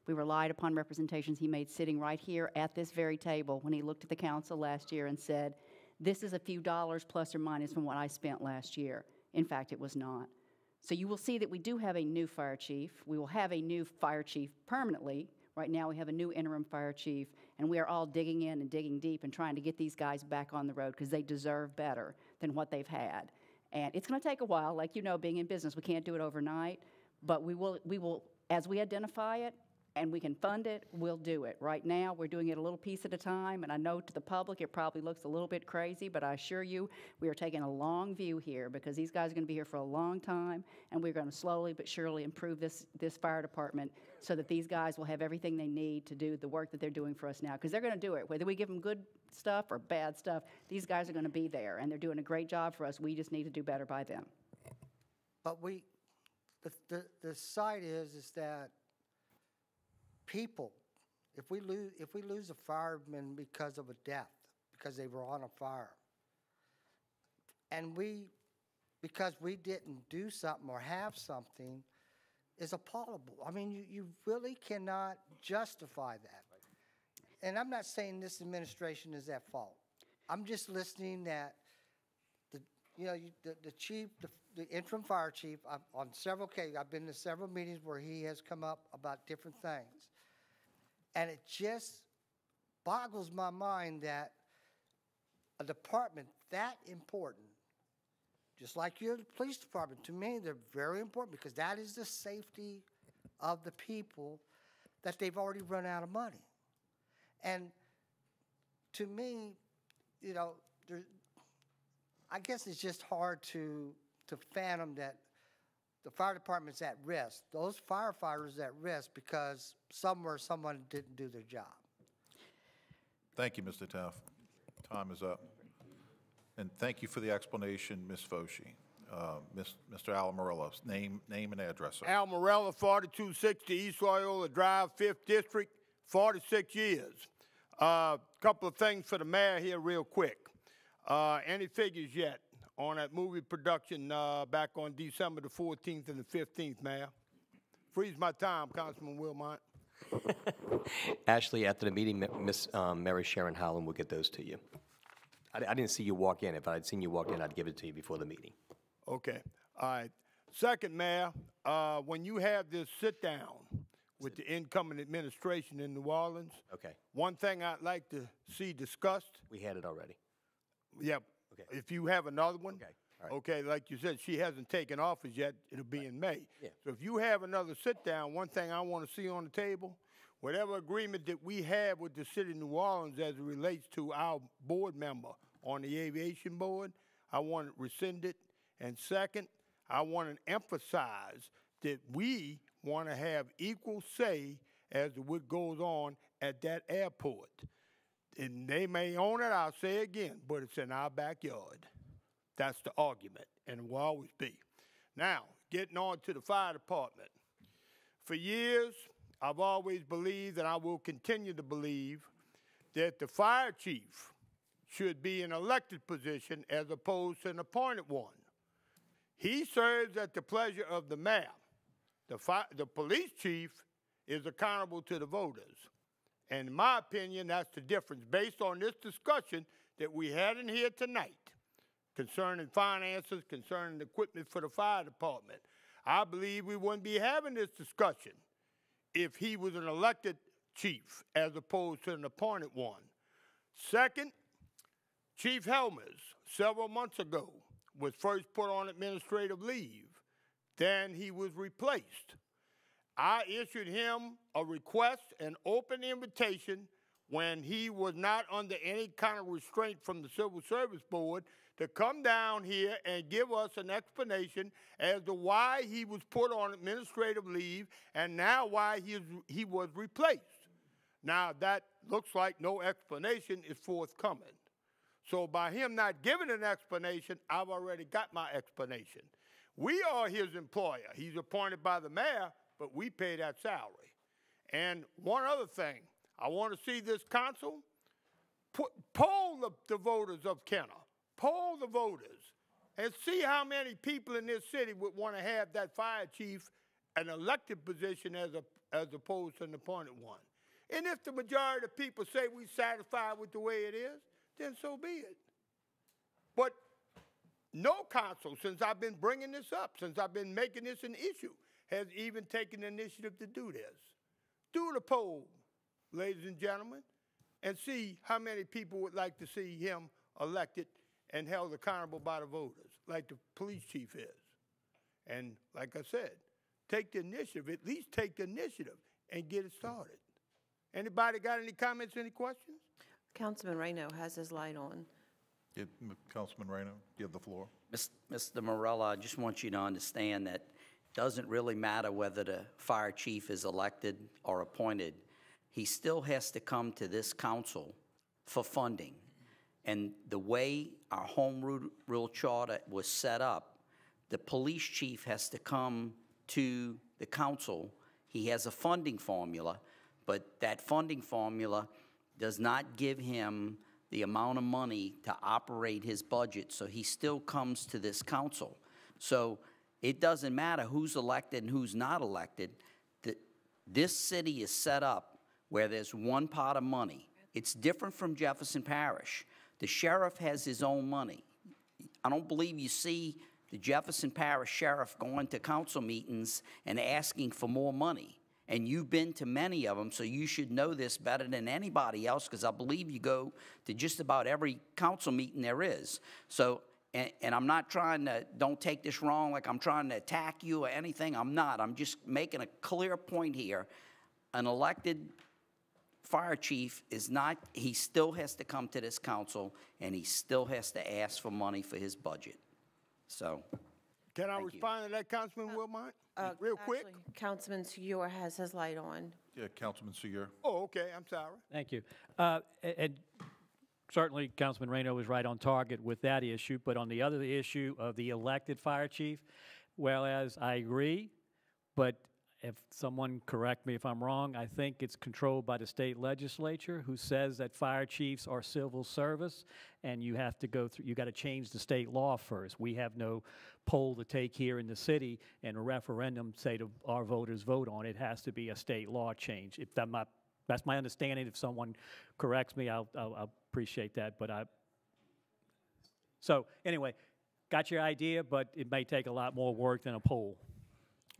We relied upon representations he made sitting right here at this very table when he looked at the council last year and said, this is a few dollars plus or minus from what I spent last year. In fact, it was not. So you will see that we do have a new fire chief. We will have a new fire chief permanently. Right now we have a new interim fire chief, and we are all digging in and digging deep and trying to get these guys back on the road because they deserve better than what they've had. And it's going to take a while. Like you know, being in business, we can't do it overnight, but we will, as we identify it, and we can fund it, we'll do it. Right now, we're doing it a little piece at a time, and I know to the public it probably looks a little bit crazy, but I assure you we are taking a long view here because these guys are going to be here for a long time, and we're going to slowly but surely improve this fire department so that these guys will have everything they need to do the work that they're doing for us now, because they're going to do it. Whether we give them good stuff or bad stuff, these guys are going to be there, and they're doing a great job for us. We just need to do better by them. But the side is that people, if we lose a fireman because of a death, because they were on a fire, and because we didn't do something or have something, is appallable. I mean, you really cannot justify that. And I'm not saying this administration is at fault. I'm just listening that the chief, the interim fire chief, on several occasions, I've been to several meetings where he has come up about different things. And it just boggles my mind that a department that important, just like your police department, to me, they're very important because that is the safety of the people, that they've already run out of money. And to me, I guess it's just hard to fathom that the fire department's at risk. Those firefighters at risk because somewhere someone didn't do their job. Thank you, Mr. Taff. Time is up. And thank you for the explanation, Ms. Foshee. Mr. Al Morella, name and address, sir. Al Morella, 4260 East Loyola Drive, 5th District, 46 years. Couple of things for the mayor here real quick. Any figures yet on that movie production back on December the 14th and the 15th, Mayor? Freeze my time, Councilman Wilmot. Ashley, after the meeting, Miss Mary Sharon Howland will get those to you. I didn't see you walk in. If I'd seen you walk in, I'd give it to you before the meeting. Okay. All right. Second, Mayor, when you have this sit-down with the incoming administration in New Orleans, okay, one thing I'd like to see discussed. We had it already. Yep. Okay. If you have another one. Okay. All right. Okay, like you said, she hasn't taken office yet. It'll be in May. Yeah. So if you have another sit-down, one thing I want to see on the table, whatever agreement that we have with the city of New Orleans as it relates to our board member on the aviation board, I want it rescinded. And second, I want to emphasize that we want to have equal say as to what goes on at that airport. And they may own it, I'll say again, but it's in our backyard. That's the argument, and it will always be. Now, getting on to the fire department. For years, I've always believed, and I will continue to believe, that the fire chief should be an elected position as opposed to an appointed one. He serves at the pleasure of the mayor. The police chief is accountable to the voters. And in my opinion, that's the difference based on this discussion that we had in here tonight concerning finances, concerning equipment for the fire department. I believe we wouldn't be having this discussion if he was an elected chief as opposed to an appointed one. Second, Chief Helmers, several months ago, was first put on administrative leave. Then he was replaced. I issued him a request, an open invitation, when he was not under any kind of restraint from the Civil Service Board, to come down here and give us an explanation as to why he was put on administrative leave and now why he was replaced. Now, that looks like no explanation is forthcoming. So by him not giving an explanation, I've already got my explanation. We are his employer. He's appointed by the mayor, but we pay that salary. And one other thing, I want to see this council poll the voters of Kenner. Poll the voters and see how many people in this city would want to have that fire chief an elected position as opposed to an appointed one. And if the majority of people say we're satisfied with the way it is, then so be it. But no council, since I've been bringing this up, since I've been making this an issue, has even taken the initiative to do this. Do the poll, ladies and gentlemen, and see how many people would like to see him elected and held accountable by the voters, like the police chief is. And like I said, take the initiative, at least take the initiative and get it started. Anybody got any comments, any questions? Councilman Reyno has his light on. Yeah, Councilman Reyno, you have the floor. Mr. Morella, I just want you to understand that it doesn't really matter whether the fire chief is elected or appointed. He still has to come to this council for funding. And the way our home rule charter was set up, the police chief has to come to the council. He has a funding formula, but that funding formula does not give him the amount of money to operate his budget, so he still comes to this council. So it doesn't matter who's elected and who's not elected. This city is set up where there's one pot of money. It's different from Jefferson Parish. The sheriff has his own money. I don't believe you see the Jefferson Parish Sheriff going to council meetings and asking for more money. And you've been to many of them, so you should know this better than anybody else, because I believe you go to just about every council meeting there is. So, and I'm not trying to, don't take this wrong, like I'm trying to attack you or anything. I'm not. I'm just making a clear point here. An elected fire chief is not, he still has to come to this council, and he still has to ask for money for his budget. So, can I respond to that, Councilman Wilmot? Real quick? Actually, Councilman Segur has his light on. Yeah, Councilman Segur. Oh, okay, I'm sorry. Thank you. And certainly, Councilman Reno was right on target with that issue, but on the other issue of the elected fire chief, whereas I agree, but if someone correct me if I'm wrong, I think it's controlled by the state legislature, who says that fire chiefs are civil service, and you have to go through, you got to change the state law first. We have no poll to take here in the city and a referendum say to our voters vote on it. It has to be a state law change. If that's my understanding. If someone corrects me, I'll appreciate that. But so anyway, got your idea, but it may take a lot more work than a poll.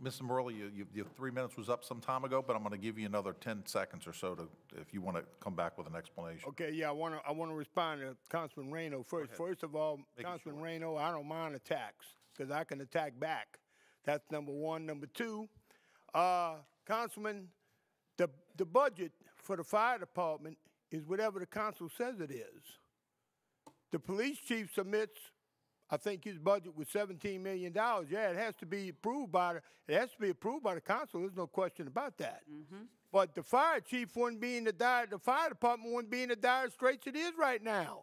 Mr. Morelli, your 3 minutes was up some time ago, but I'm going to give you another 10 seconds or so to, if you want to come back with an explanation. Okay, yeah, I want to respond to Councilman Reno first. First of all, Councilman Reno, I don't mind attacks, because I can attack back. That's number one. Number two, Councilman, the budget for the fire department is whatever the council says it is. The police chief submits, I think his budget was $17 million. Yeah, it has to be approved by the council. There's no question about that. But the fire chief wouldn't be in the fire department wouldn't be in the dire straits it is right now.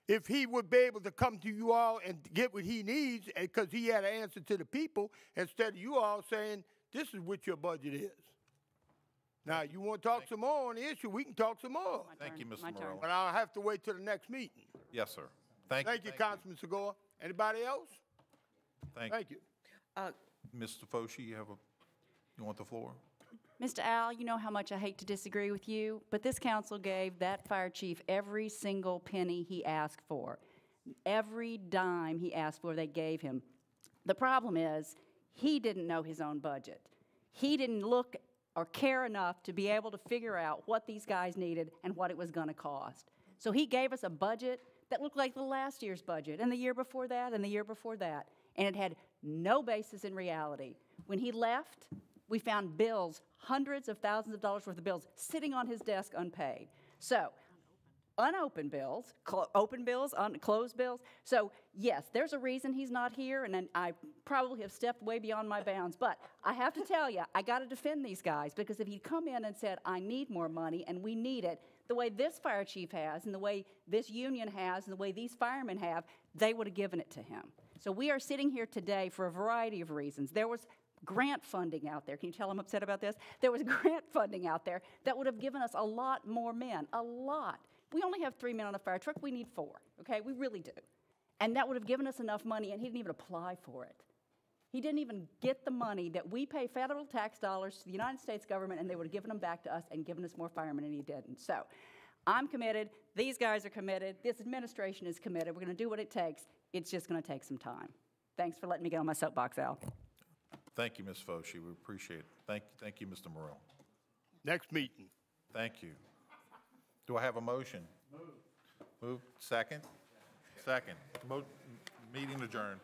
If he would be able to come to you all and get what he needs, because he had an answer to the people, instead of you all saying, this is what your budget is. Now, you want to talk some more on the issue, we can talk some more. Thank you, Mr. Morelli. But I'll have to wait till the next meeting. Yes, sir. Thank you, Councilman Segura. Anybody else? Thank you. Mr. Foshi, you want the floor? Mr. Al, you know how much I hate to disagree with you, but this council gave that fire chief every single penny he asked for. Every dime he asked for, they gave him. The problem is, he didn't know his own budget. He didn't look or care enough to be able to figure out what these guys needed and what it was going to cost. So he gave us a budget that looked like the last year's budget, and the year before that, and the year before that, and it had no basis in reality. When he left, we found bills, hundreds of thousands of dollars worth of bills, sitting on his desk unpaid. So, unopened bills, open bills, closed bills. So, yes, there's a reason he's not here, and then I probably have stepped way beyond my bounds. But I have to tell you, I got to defend these guys, because if he'd come in and said, I need more money, and we need it, the way this fire chief has, and the way this union has, and the way these firemen have, they would have given it to him. So we are sitting here today for a variety of reasons. There was grant funding out there. Can you tell I'm upset about this? There was grant funding out there that would have given us a lot more men, a lot. We only have 3 men on a fire truck. We need 4, okay? We really do. And that would have given us enough money, and he didn't even apply for it. He didn't even get the money that we pay federal tax dollars to the United States government, and they would have given them back to us and given us more firemen, and he didn't. So I'm committed. These guys are committed. This administration is committed. We're going to do what it takes. It's just going to take some time. Thanks for letting me get on my soapbox, Al. Thank you, Ms. Foshi. We appreciate it. Thank you, Mr. Morrell. Next meeting. Thank you. Do I have a motion? Move. Second? Second. Meeting adjourned.